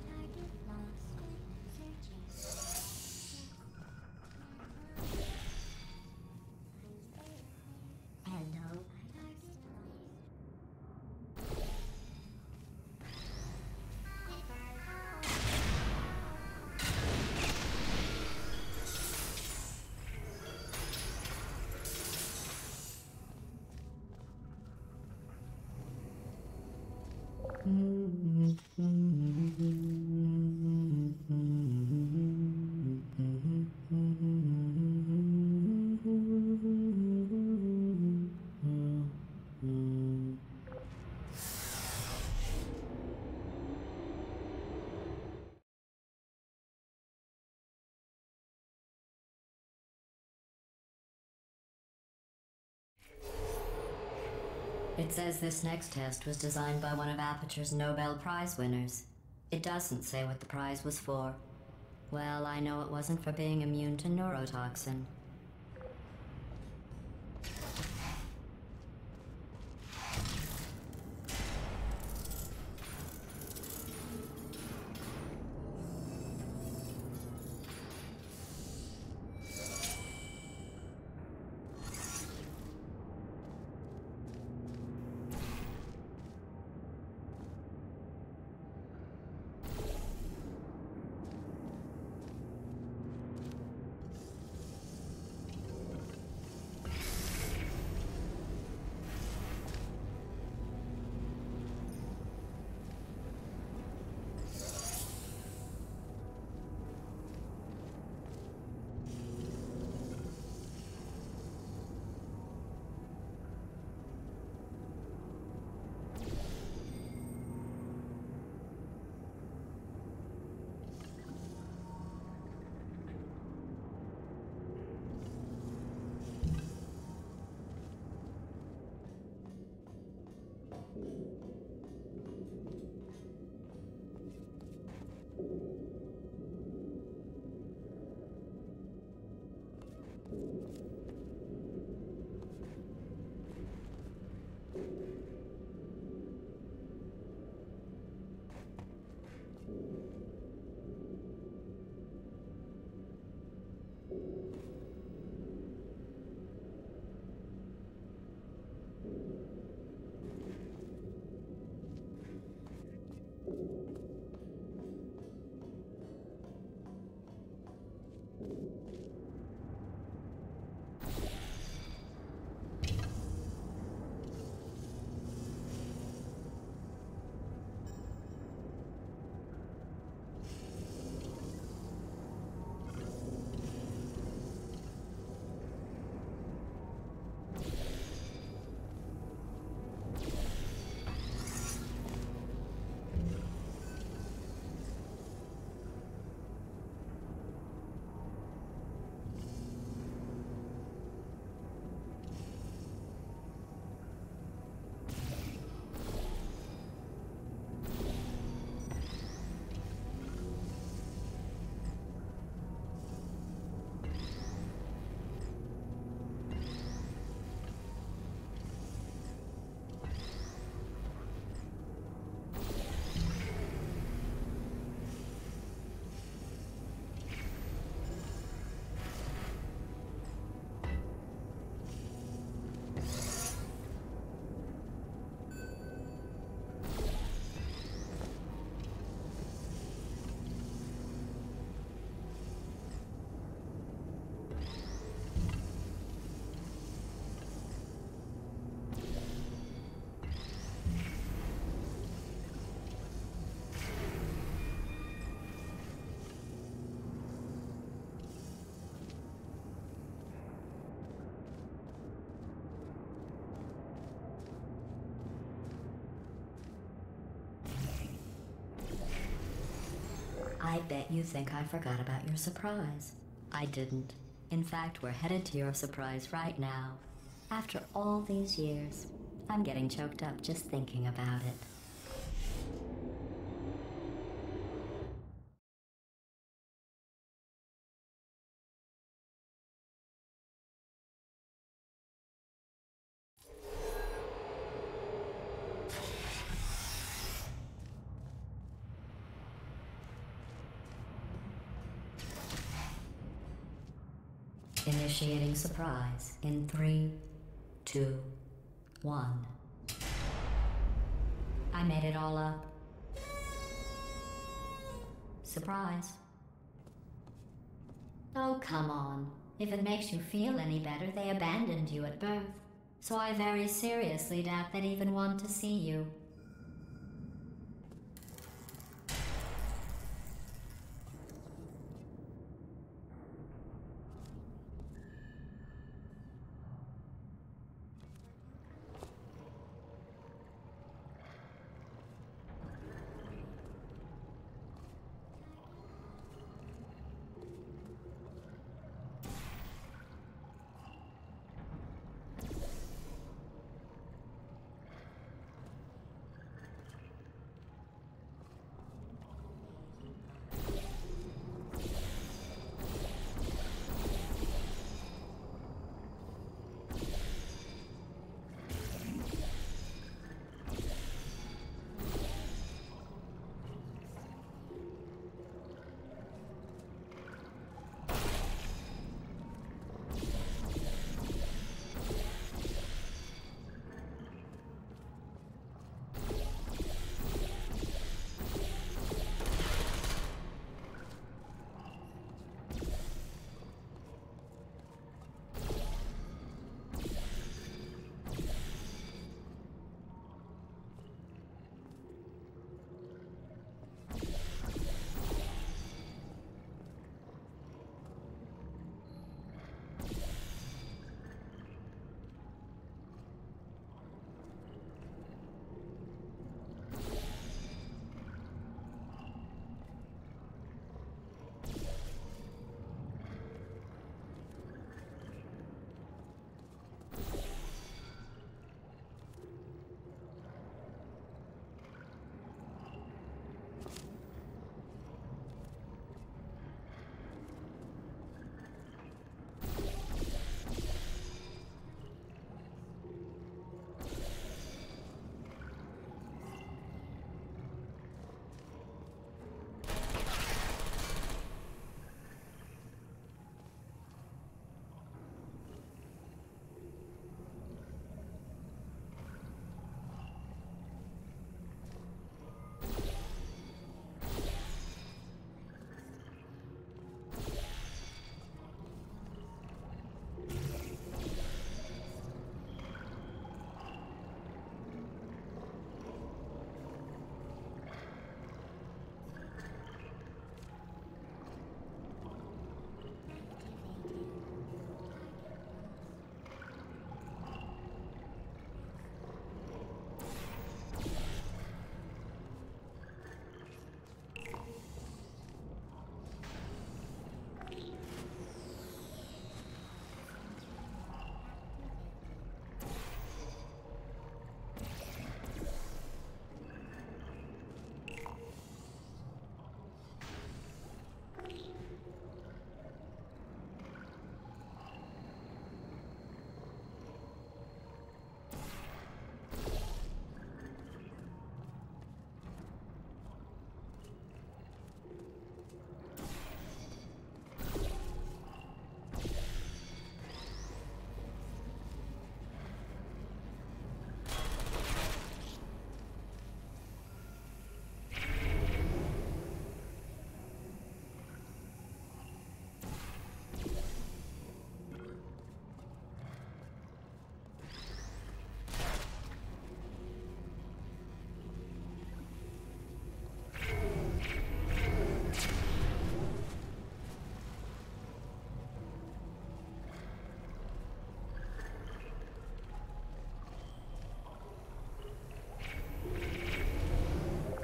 Target lost. Searching. Hello. It says this next test was designed by one of Aperture's Nobel Prize winners. It doesn't say what the prize was for. Well, I know it wasn't for being immune to neurotoxin. I bet you think I forgot about your surprise. I didn't. In fact, we're headed to your surprise right now. After all these years, I'm getting choked up just thinking about it. Initiating surprise in 3, 2, 1. I made it all up. Surprise. Oh, come on. If it makes you feel any better, they abandoned you at birth. So I very seriously doubt they'd even want to see you.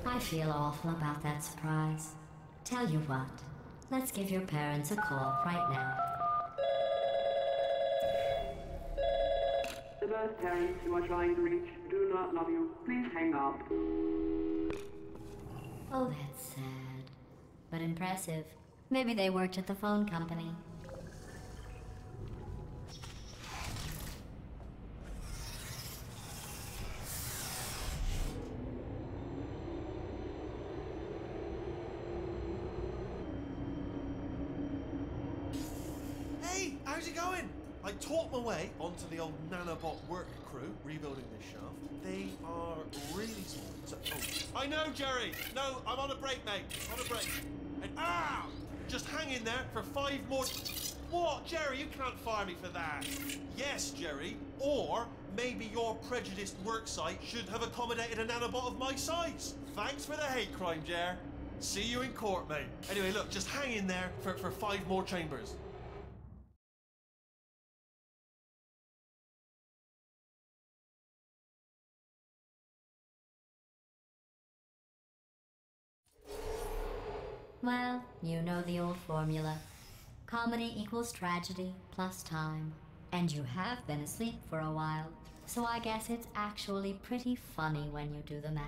I feel awful about that surprise. Tell you what, let's give your parents a call right now. The birth parents you are trying to reach do not love you. Please hang up. Oh, that's sad. But impressive. Maybe they worked at the phone company. Hey, how's it going? I taught my way onto the old nanobot work crew rebuilding this shaft. They are really small. So, I know, Jerry. No, I'm on a break, mate. On a break. And just hang in there for 5 more. What, Jerry? You can't fire me for that. Yes, Jerry. Or maybe your prejudiced work site should have accommodated a nanobot of my size. Thanks for the hate crime, Jer. See you in court, mate. Anyway, look, just hang in there for 5 more chambers. Well, you know the old formula. Comedy equals tragedy plus time. And you have been asleep for a while, so I guess it's actually pretty funny when you do the math.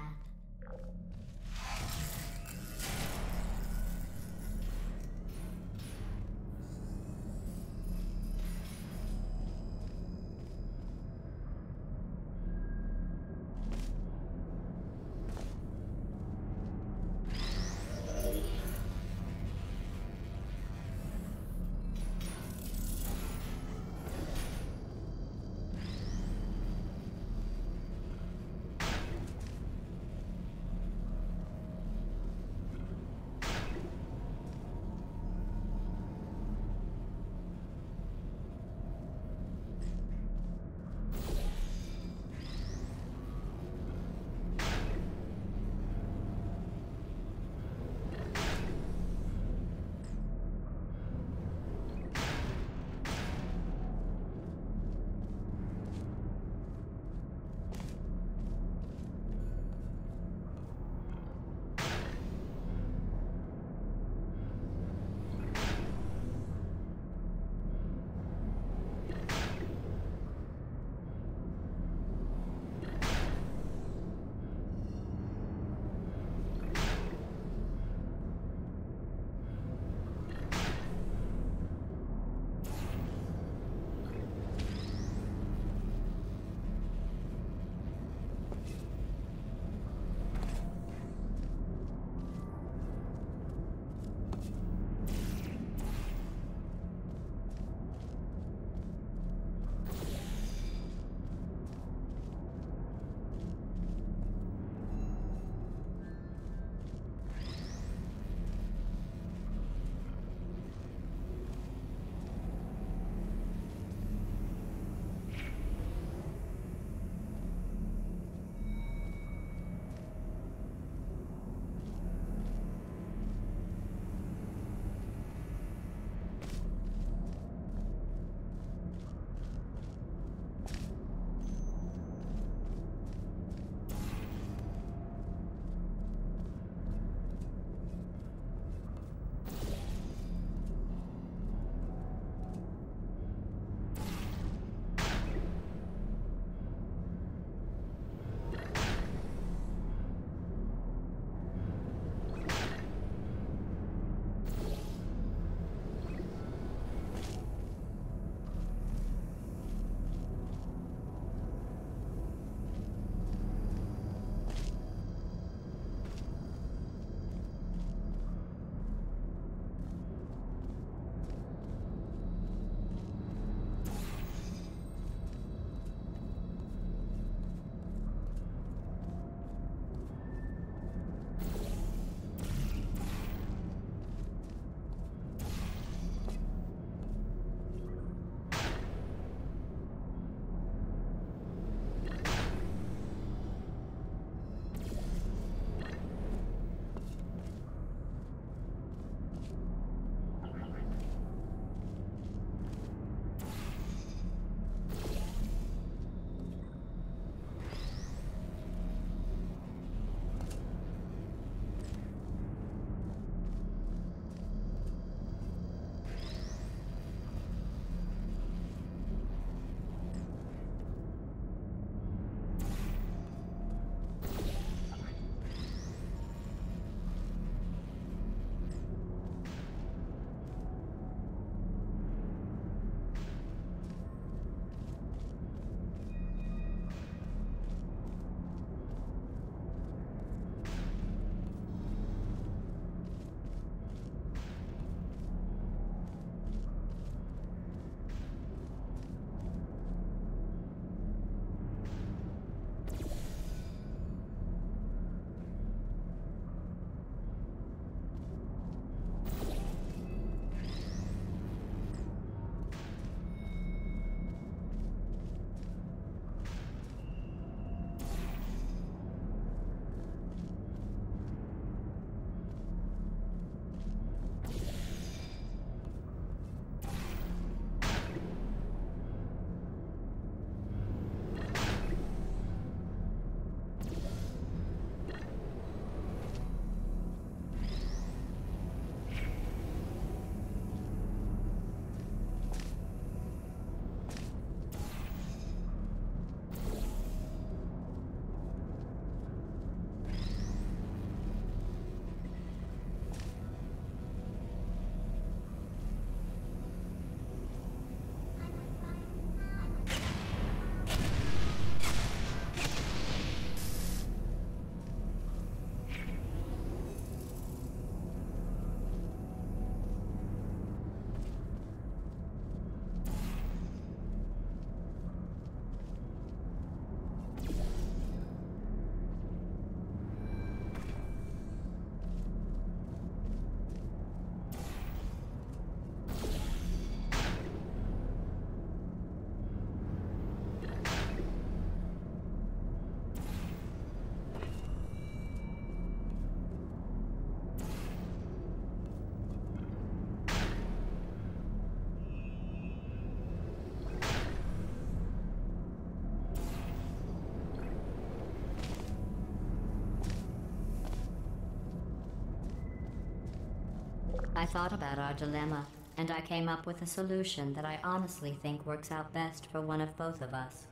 I thought about our dilemma, and I came up with a solution that I honestly think works out best for one of both of us.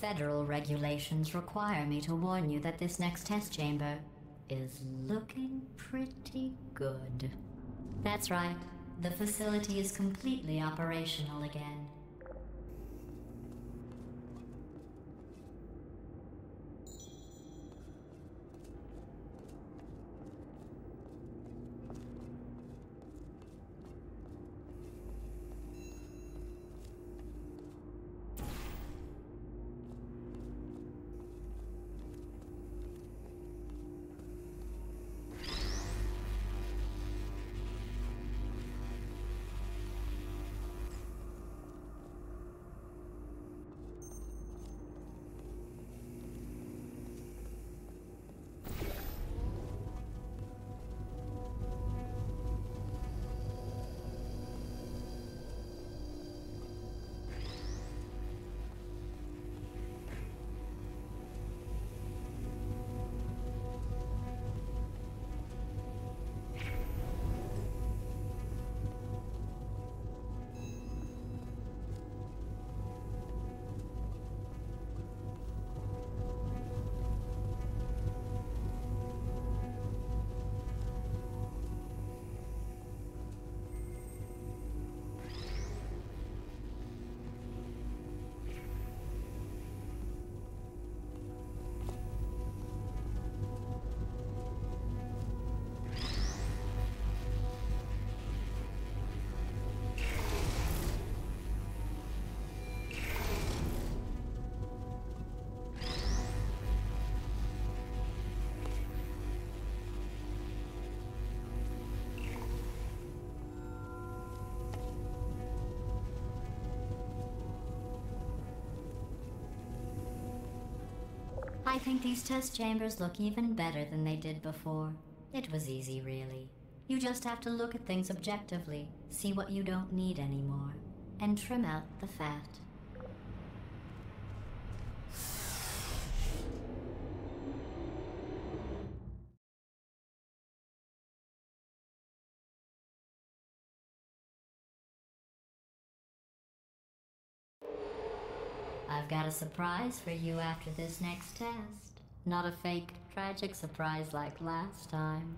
Federal regulations require me to warn you that this next test chamber is looking pretty good. That's right. The facility is completely operational again. I think these test chambers look even better than they did before. It was easy, really. You just have to look at things objectively, see what you don't need anymore, and trim out the fat. I've got a surprise for you after this next test. Not a fake, tragic surprise like last time.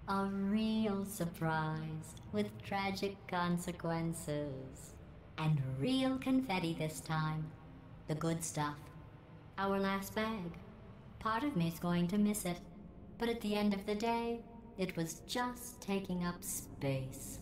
A real surprise with tragic consequences. And real confetti this time. The good stuff. Our last bag. Part of me's going to miss it. But at the end of the day, it was just taking up space.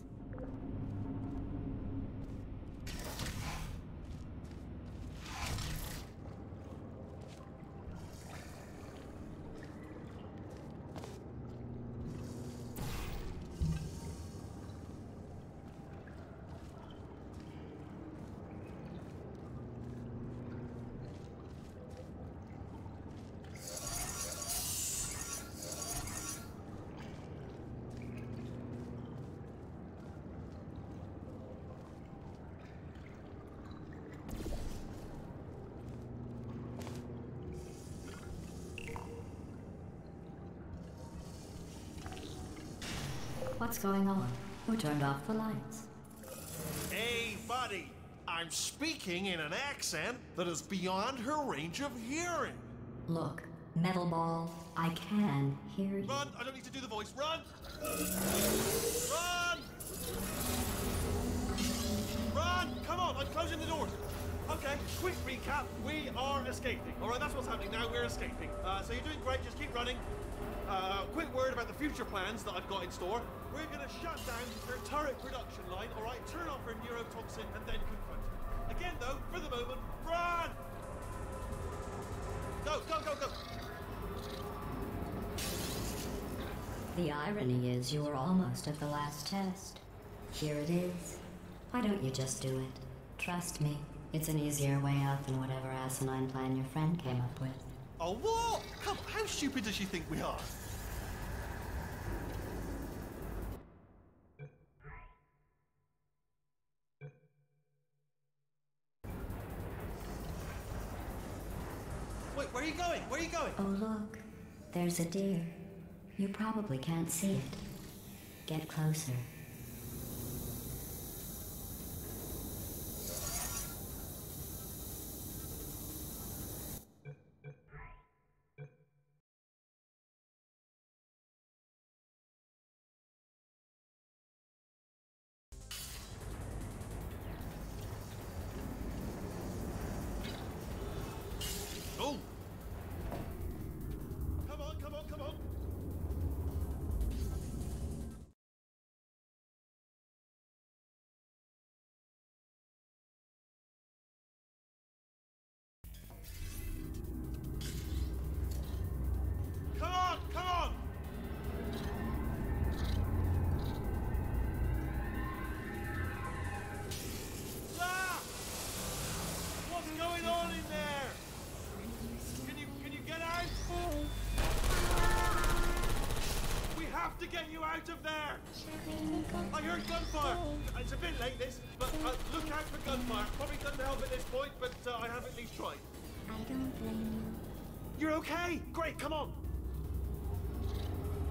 What's going on? Who turned off the lights? Hey, buddy! I'm speaking in an accent that is beyond her range of hearing. Look, Metal Ball, I can hear you. Run! I don't need to do the voice. Run! Run! Run! Come on, I'm closing the doors. Okay, quick recap. We are escaping. All right, that's what's happening now. We're escaping. So you're doing great. Just keep running. Quick word about the future plans that I've got in store. We're going to shut down her turret production line, all right? Turn off her neurotoxin and then confront her. Again, though, for the moment, run! Go, go, go, go! The irony is you were almost at the last test. Here it is. Why don't you just do it? Trust me, it's an easier way out than whatever asinine plan your friend came up with. Oh, what? Come on, how stupid does she think we are? Wait, where are you going? Where are you going? Oh look, there's a deer. You probably can't see it. Get closer. Oh! Come on, come on, come on! Come on, come on! Ah! What's going on in there? Can you get out? We have to get you out of there! I heard gunfire! It's a bit late this, but look out for gunfire. Probably doesn't help at this point, but I have at least tried. I don't blame you. You're okay! Great, come on!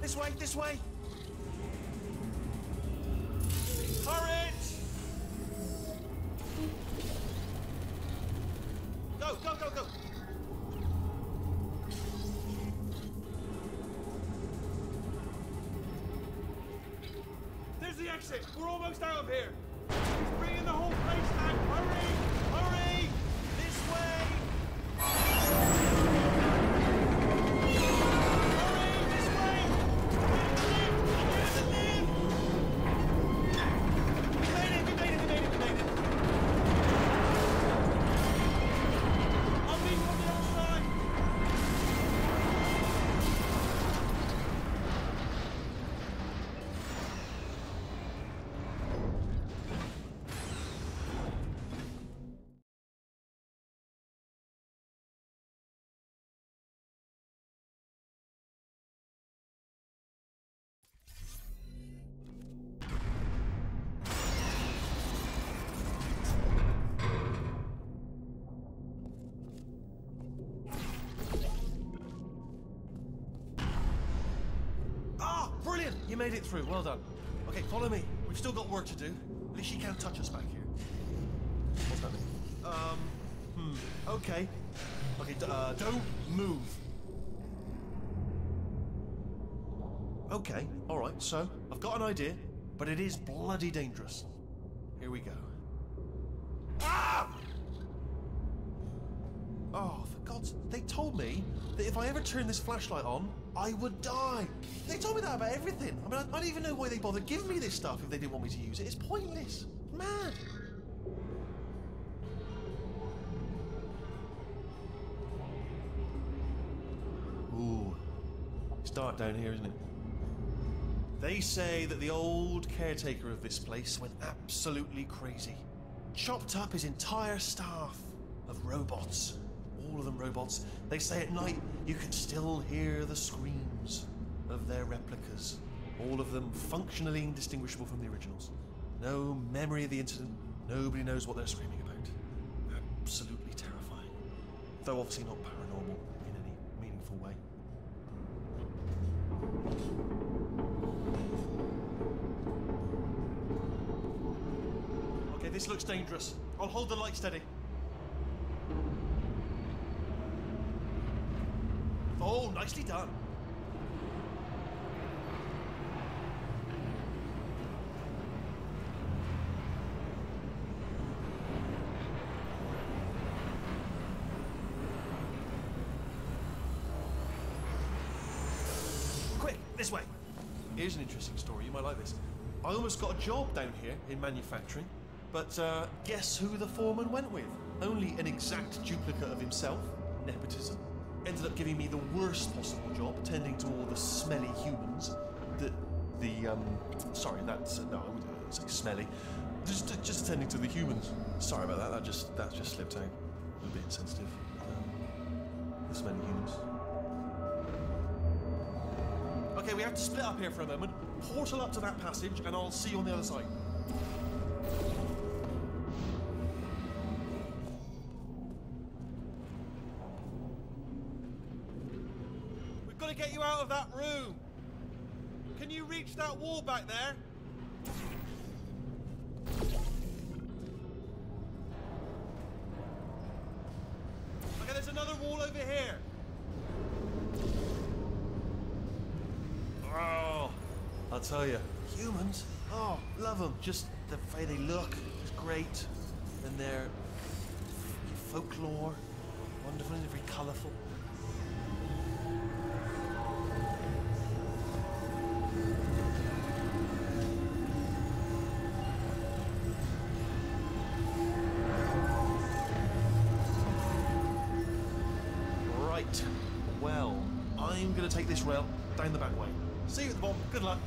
This way, this way! Hurry! Go, go, go, go! There's the exit! We're almost out of here! He's bringing the whole place down! Hurry! Hurry! This way! Hurry! This way! Get the lift! We made it! We made it! We made it! We made it! I'll meet you on the other side! Ah, brilliant! You made it through. Well done. Okay, follow me. We've still got work to do. At least she can't touch us back here. What's that mean? Okay. Okay, don't move. Okay, alright, so I've got an idea, but it is bloody dangerous. Here we go. Ah! Oh, for God's... They told me that if I ever turn this flashlight on, I would die. They told me that about everything. I mean, I don't even know why they bothered giving me this stuff if they didn't want me to use it. It's pointless. Mad. Ooh. It's dark down here, isn't it? They say that the old caretaker of this place went absolutely crazy. Chopped up his entire staff of robots. All of them robots. They say at night you can still hear the screams of their replicas. All of them functionally indistinguishable from the originals. No memory of the incident. Nobody knows what they're screaming about. Absolutely terrifying. Though obviously not paranormal in any meaningful way. Okay, this looks dangerous. I'll hold the light steady. Oh, nicely done. Quick, this way. Here's an interesting story. You might like this. I almost got a job down here in manufacturing, but guess who the foreman went with? Only an exact duplicate of himself. Nepotism. ended up giving me the worst possible job, tending to all the smelly humans. Sorry, that's no, I wouldn't say smelly. Just attending to the humans. Sorry about that. That just slipped out. A bit insensitive. The smelly humans. Okay, we have to split up here for a moment. Portal up to that passage, and I'll see you on the other side. We've got to get you out of that room. Can you reach that wall back there? Okay, there's another wall over here. Oh, I'll tell you, humans, oh, love them. Just the way they look is great. And their folklore, wonderful and very colourful. Right, well, I'm going to take this rail down the back way. See you at the bottom. Good luck.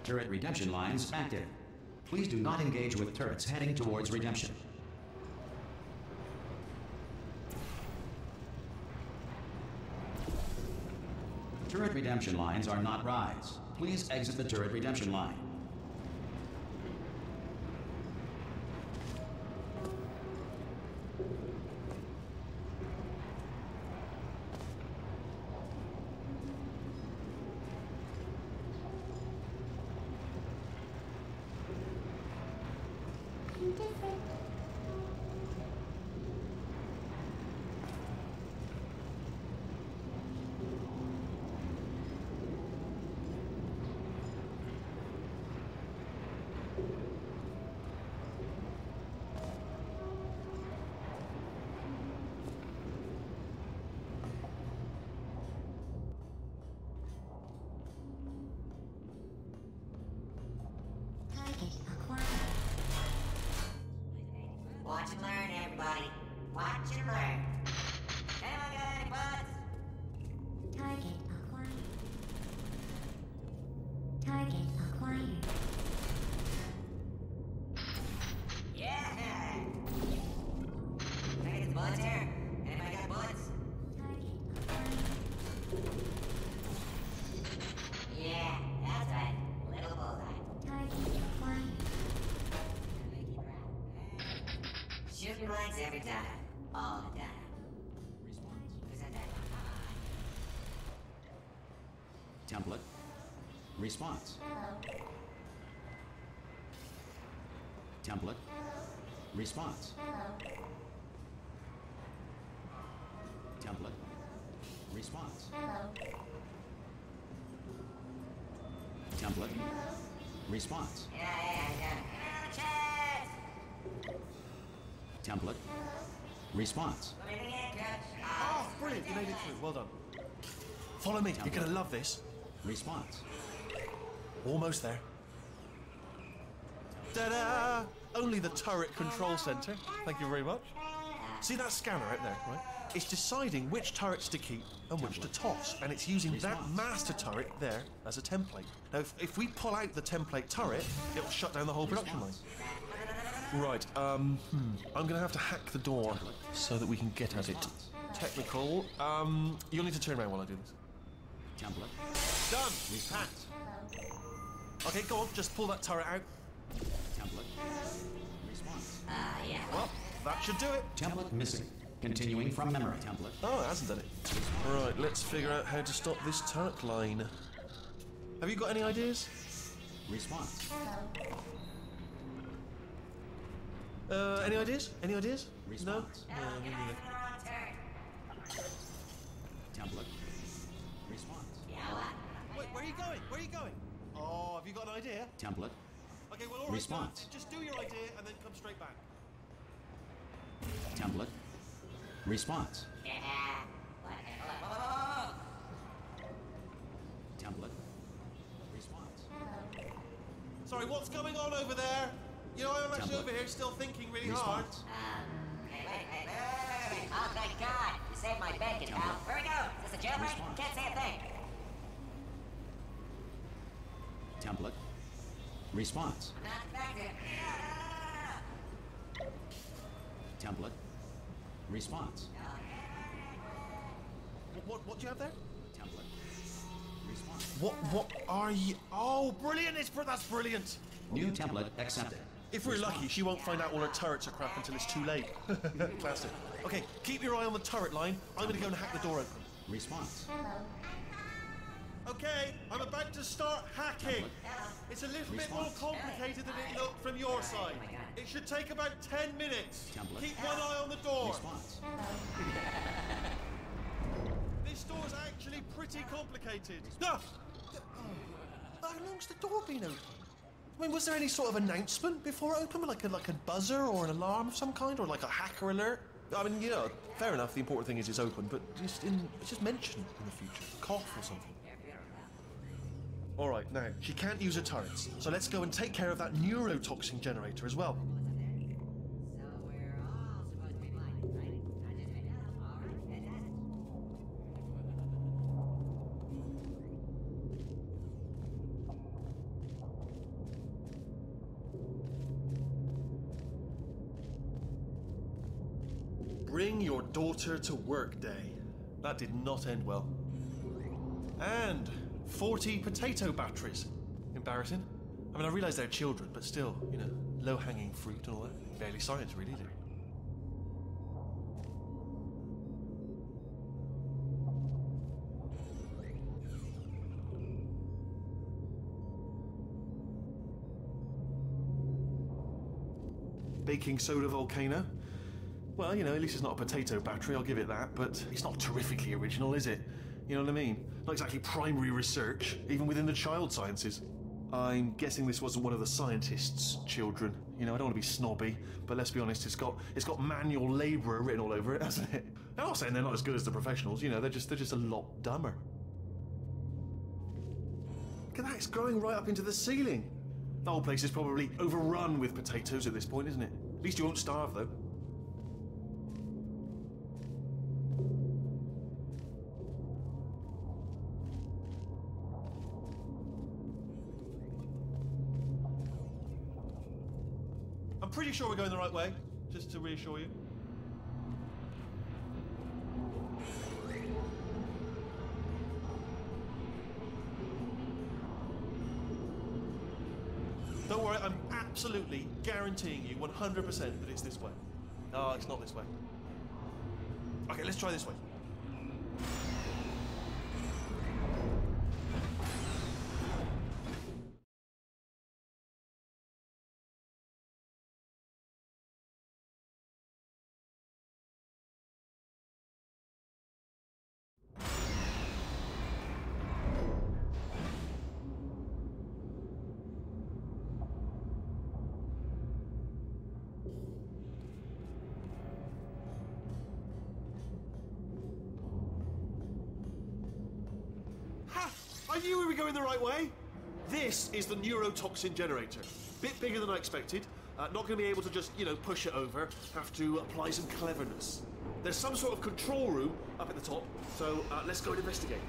Turret redemption lines active. Please do not engage with turrets heading towards redemption. Turret redemption lines are not rides. Please exit the turret redemption line. Target acquired. Watch and learn, everybody. Watch and learn. Anyone got any buds? Target acquired. Target acquired. Yeah! Can I get some bullets here? Anybody got bullets? Target acquired. Yeah, that's right. Little bullseye. Target acquired. Shooting blanks every time. All the time. Who's at that? Template. Response. Hello. Template. Response. Hello. Template. Response. Hello. Template. Response. Yeah. Another chance! Template. Response. What do you think, Coach? Oh, brilliant. You made it through. Well done. Follow me. You're going to love this. Response. Almost there. Ta-da! Only the turret control center. Thank you very much. See that scanner out there, right? It's deciding which turrets to keep and which to toss, and it's using that master turret there as a template. Now, if we pull out the template turret, it'll shut down the whole production line. Right, I'm gonna have to hack the door so that we can get at it. Technical, you'll need to turn around while I do this. Template. Done! Hacked. Okay, go on, just pull that turret out. Template. Response. Yeah. Well, that should do it. Template missing. Continuing from memory. Template. Oh, it hasn't done it. Right, let's figure out how to stop this turret line. Have you got any ideas? Response. Any ideas? Any ideas? Response. No, me neither. Template. Response. Wait, where are you going? Where are you going? Oh, have you got an idea? Template. Okay, well, all right, Response. Just do your idea and then come straight back. Template. Response. Yeah. Template. Response. Sorry, what's going on over there? You know, I'm actually Template. over here still thinking really hard. Response. Wait. Oh, thank God. You saved my bacon, pal. Where we go? Is this a jailbreak? Response. Can't say a thing. Template. Response. Not effective. Template. Response. What do you have there? Template. Response. What are you? Oh, brilliant! That's brilliant. New template accepted. If we're lucky, she won't find out all her turrets are crap until it's too late. Classic. Okay, keep your eye on the turret line. I'm gonna go and hack the door open. Response. Okay, I'm about to start hacking. It's a little bit more complicated than it looked from your side. It should take about 10 minutes. Template. Keep one eye on the door. Response. This door's actually pretty complicated. No! How long's the door been open? I mean, was there any sort of announcement before it opened? Like a buzzer or an alarm of some kind? Or like a hacker alert? I mean, you know, fair enough, the important thing is it's open, but just mention it in the future. Cough or something. All right, now, she can't use her turrets, so let's go and take care of that neurotoxin generator as well. So we're all supposed to be blind, right? I just made that up. All right, fantastic. Bring your daughter to work day. That did not end well. And 40 potato batteries. Embarrassing. I mean, I realise they're children, but still, you know, low-hanging fruit and all that. Barely science, really, is it? Baking soda volcano. Well, you know, at least it's not a potato battery, I'll give it that, but it's not terrifically original, is it? You know what I mean? Not exactly primary research, even within the child sciences. I'm guessing this wasn't one of the scientists' children. You know, I don't want to be snobby, but let's be honest, it's got manual labourer written all over it, hasn't it? I'm not saying they're not as good as the professionals, you know, they're just a lot dumber. Look at that, it's growing right up into the ceiling. The whole place is probably overrun with potatoes at this point, isn't it? At least you won't starve, though. I'm pretty sure we're going the right way, just to reassure you. Don't worry, I'm absolutely guaranteeing you 100% that it's this way. No, it's not this way. Okay, let's try this way. I knew we were going the right way. This is the neurotoxin generator. Bit bigger than I expected. Not going to be able to just, push it over. Have to apply some cleverness. There's some sort of control room up at the top, so let's go and investigate.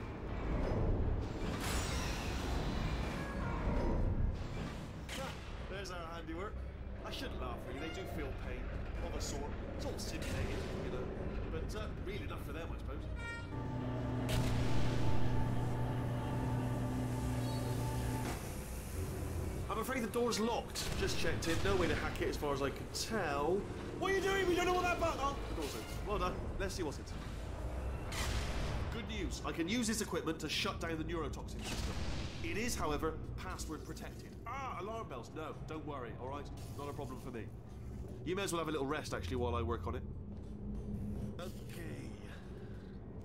There's our handiwork. I shouldn't laugh, really. They do feel pain of a sort. It's all simulated, but really enough for them, I suppose. I'm afraid the door's locked. Just checked it. No way to hack it as far as I can tell. What are you doing? We don't know what that button... Oh, the door's open. Well done. Let's see what's it. Good news. I can use this equipment to shut down the neurotoxin system. It is, however, password protected. Alarm bells. No, don't worry, all right? Not a problem for me. You may as well have a little rest, actually, while I work on it. Okay.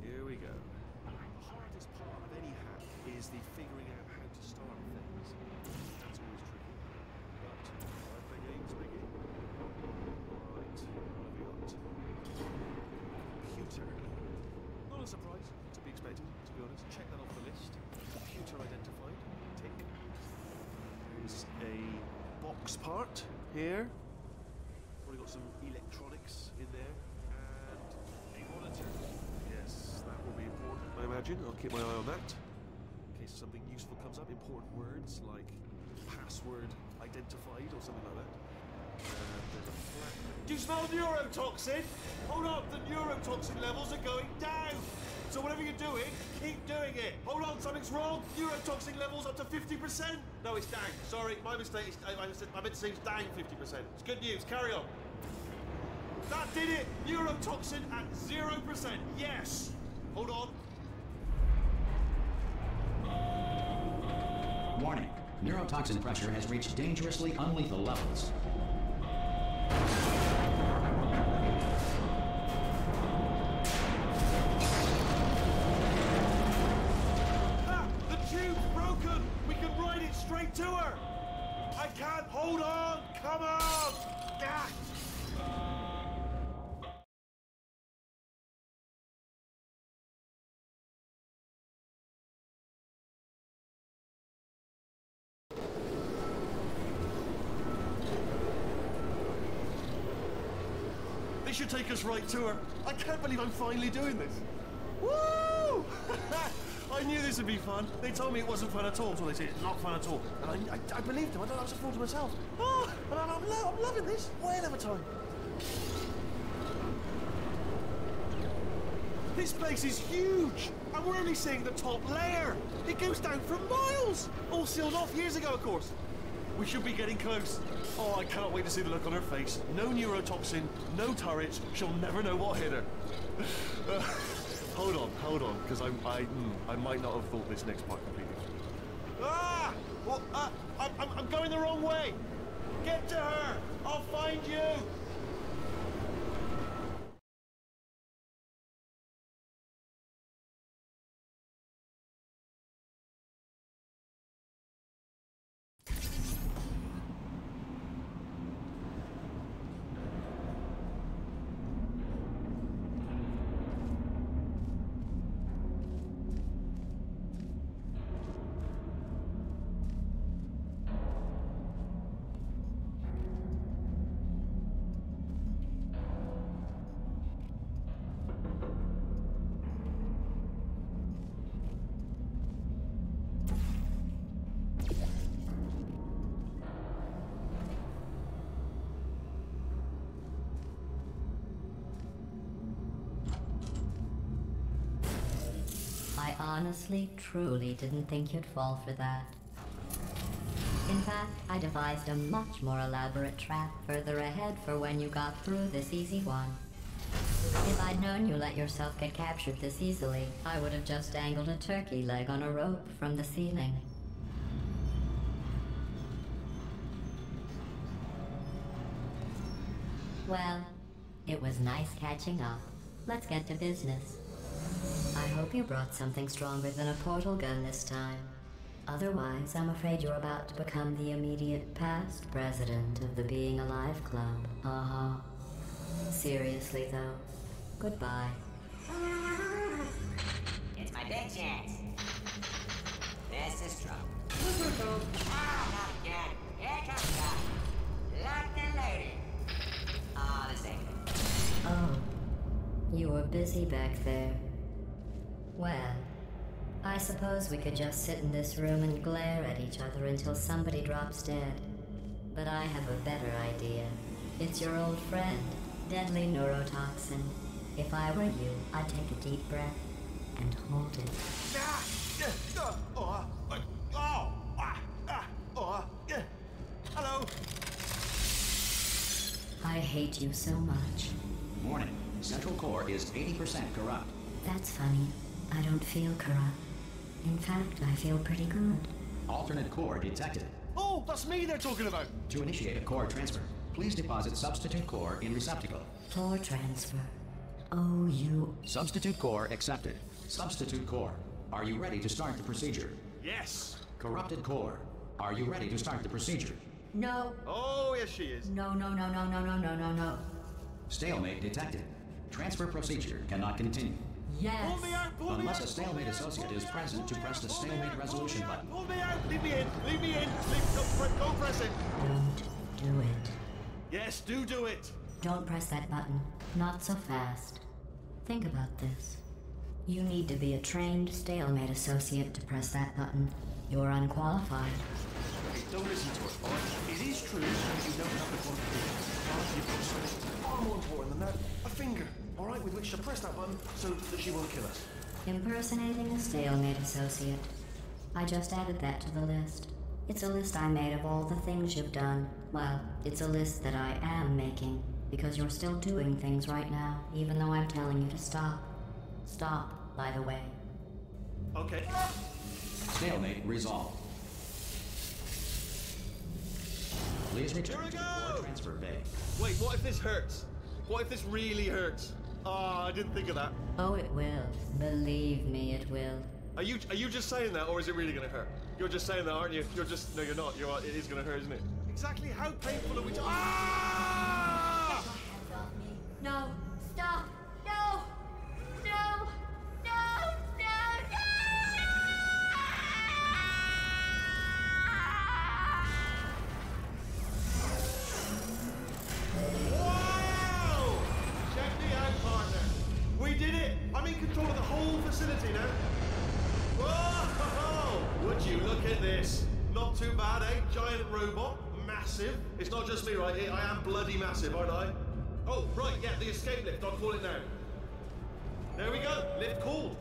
Here we go. The hardest part of any hack is the figuring out how to start things. That's always tricky. But, I play games, Biggie. Right, what have we got? Computer. Not a surprise, to be expected, to be honest. Check that off the list. Computer identified. Tick. There's a box part here. Probably got some electronics in there. And a monitor. Yes, that will be important, I imagine. I'll keep my eye on that. In case something useful comes up. Important words like password identified or something like that. And there's a flat... Do you smell neurotoxin? Hold on, the neurotoxin levels are going down. So whatever you're doing, keep doing it. Hold on, something's wrong. Neurotoxin levels up to 50%. No, it's down. Sorry, my mistake. I meant to say it's down 50%. It's good news. Carry on. That did it. Neurotoxin at 0%. Yes. Hold on. Warning. Neurotoxin pressure has reached dangerously unlethal levels. Straight to her! I can't hold on! Come on! Ah. This should take us right to her. I can't believe I'm finally doing this. Woo! I knew this would be fun. They told me it wasn't fun at all, so they said it's not fun at all. And I believed them. I thought I was a fool to myself. Oh, and I'm loving this. Way of a time. This place is huge, and we're only seeing the top layer. It goes down for miles. All sealed off years ago, of course. We should be getting close. Oh, I cannot wait to see the look on her face. No neurotoxin, no turrets. She'll never know what hit her. Hold on, because I might not have thought this next part completely. Ah! Well, I'm going the wrong way. Get to her. I'll find you. I honestly, truly didn't think you'd fall for that. In fact, I devised a much more elaborate trap further ahead for when you got through this easy one. If I'd known you let yourself get captured this easily, I would have just dangled a turkey leg on a rope from the ceiling. Well, it was nice catching up. Let's get to business. I hope you brought something stronger than a portal gun this time. Otherwise, I'm afraid you're about to become the immediate past president of the Being Alive Club. Seriously, though, goodbye. It's my big chance. This is trouble. Ah, not again. Here comes God. Locked and loaded. Ah, the same. Oh, you were busy back there. Well, I suppose we could just sit in this room and glare at each other until somebody drops dead. But I have a better idea. It's your old friend, deadly neurotoxin. If I were you, I'd take a deep breath and hold it. Hello. I hate you so much. Warning. Central core is 80% corrupt. That's funny. I don't feel corrupt. In fact, I feel pretty good. Alternate core detected. Oh, that's me they're talking about. To initiate a core transfer, please deposit substitute core in receptacle. Floor transfer. Oh, you... Substitute core accepted. Substitute core, are you ready to start the procedure? Yes. Corrupted core, are you ready to start the procedure? No. Oh, yes, she is. No. Stalemate detected. Transfer procedure cannot continue. Yes. Pull me out, pull me Unless out. a stalemate associate is present to press the stalemate resolution button. Pull me out, leave me in, leave me in. Go press it. Don't do it. Yes, do it. Don't press that button. Not so fast. Think about this. You need to be a trained stalemate associate to press that button. You're unqualified. Okay, don't listen to her, alright? It is true that you don't have the qualifications. You've got something far more important than that. A finger, alright, with which to press that button so that she won't kill us. Impersonating a stalemate associate. I just added that to the list. It's a list I made of all the things you've done. Well, it's a list that I am making, because you're still doing things right now, even though I'm telling you to stop. Stop, by the way. Okay. Stalemate resolved. Please return Here we to go! the core transfer bay. Wait, what if this hurts? What if this really hurts? Ah, I didn't think of that. Oh, it will. Believe me, it will. Are you just saying that, or is it really gonna hurt? You're just saying that, aren't you? No, you're not. It is gonna hurt, isn't it? Exactly how painful are we? Ah! No, stop! No! No! No! Wow! Check me out, partner. We did it. I'm in control of the whole facility now. Whoa! Would you look at this? Not too bad, eh? Giant robot, massive. It's not just me right here. I am bloody massive, aren't I? Oh, right, yeah, the escape lift. I'll call it now. There we go. Lift called.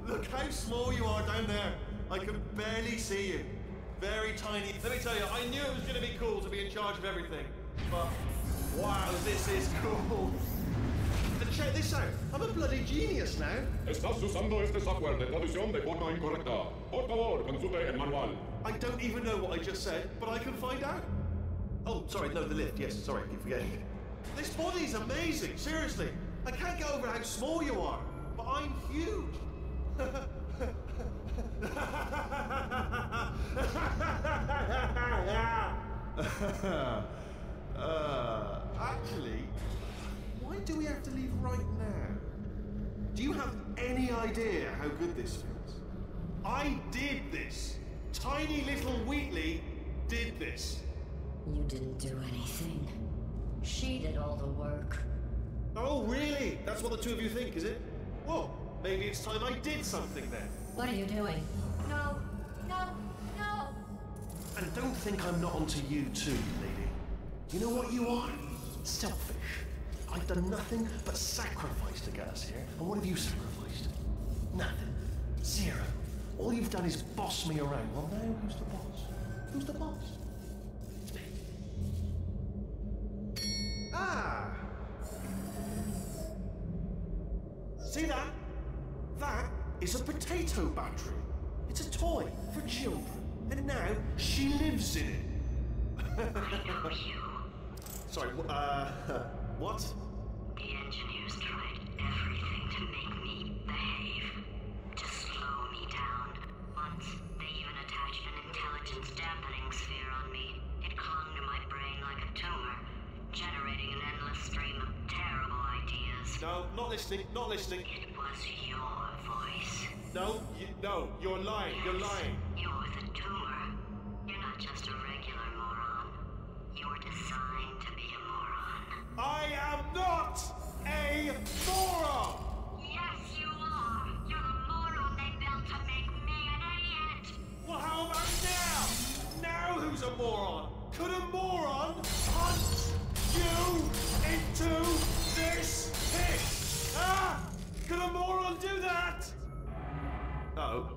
Look how small you are down there. I can barely see you. Very tiny. Let me tell you, I knew it was going to be cool to be in charge of everything. But, wow, this is cool. And check this out. I'm a bloody genius now. Estás usando este software de traducción de forma incorrecta. Por favor, consulte el manual. I don't even know what I just said, but I can find out. Oh, sorry, no, the lift. Yes, sorry, I keep forgetting. This body's amazing, seriously. I can't get over how small you are, but I'm huge. Actually, why do we have to leave right now? Do you have any idea how good this feels? I did this. Tiny little Wheatley did this. You didn't do anything. She did all the work. Oh, really? That's what the two of you think, is it? Well, maybe it's time I did something then. What are you doing? No! No! No! And don't think I'm not onto you too, lady. You know what you are? Selfish. I've done nothing but sacrifice to get us here. And what have you sacrificed? Nothing. Zero. All you've done is boss me around. Well, now who's the boss? Who's the boss? It's me. Ah! See that? That is a potato battery. It's a toy for children. And now she lives in it. Sorry, what? The engineers tried everything to make me behave, to slow me down. Once, they even attached an intelligence dampening sphere on me. It clung to my brain like a tumor, generating an endless stream of terrible ideas. No, not listening, not listening. It was your voice. No, no, you're lying, you're lying. You're the Tumor, you're not just a regular moron. You're designed to be a moron. I am not a moron! Yes, you are! You're the moron they built to make me an idiot! Well, how about now? Now who's a moron? Could a moron hunt you into this pit? Ah! Could a moron do that? Uh-oh.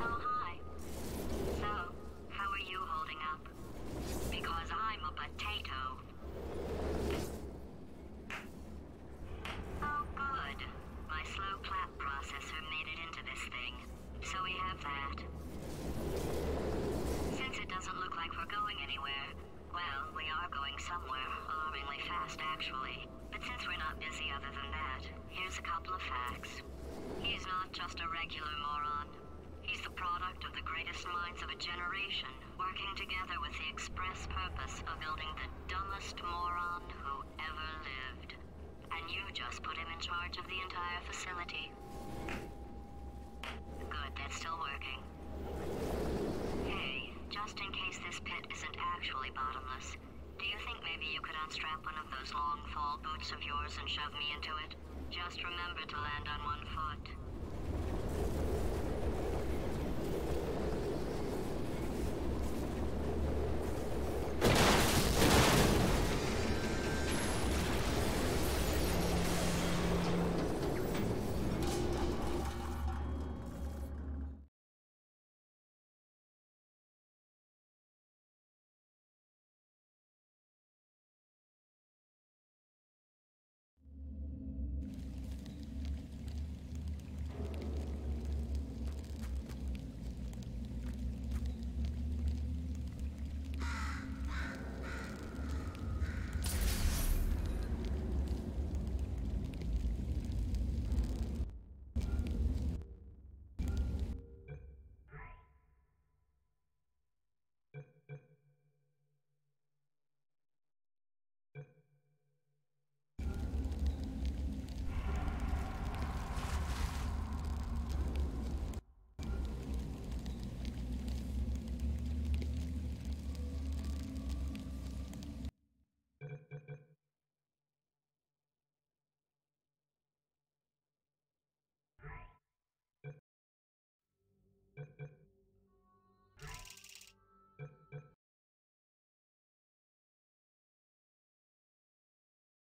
Oh, hi. So, how are you holding up? Because I'm a potato. Oh, good. My slow clap processor made it into this thing. So we have that. Since it doesn't look like we're going anywhere, well, we are going somewhere, alarmingly fast, actually. But since we're not busy other than that, here's a couple of facts. He's not just a regular moron. He's the product of the greatest minds of a generation, working together with the express purpose of building the dumbest moron who ever lived. And you just put him in charge of the entire facility. Good, that's still working. Hey, just in case this pit isn't actually bottomless, do you think maybe you could unstrap one of those long fall boots of yours and shove me into it? Just remember to land on one foot.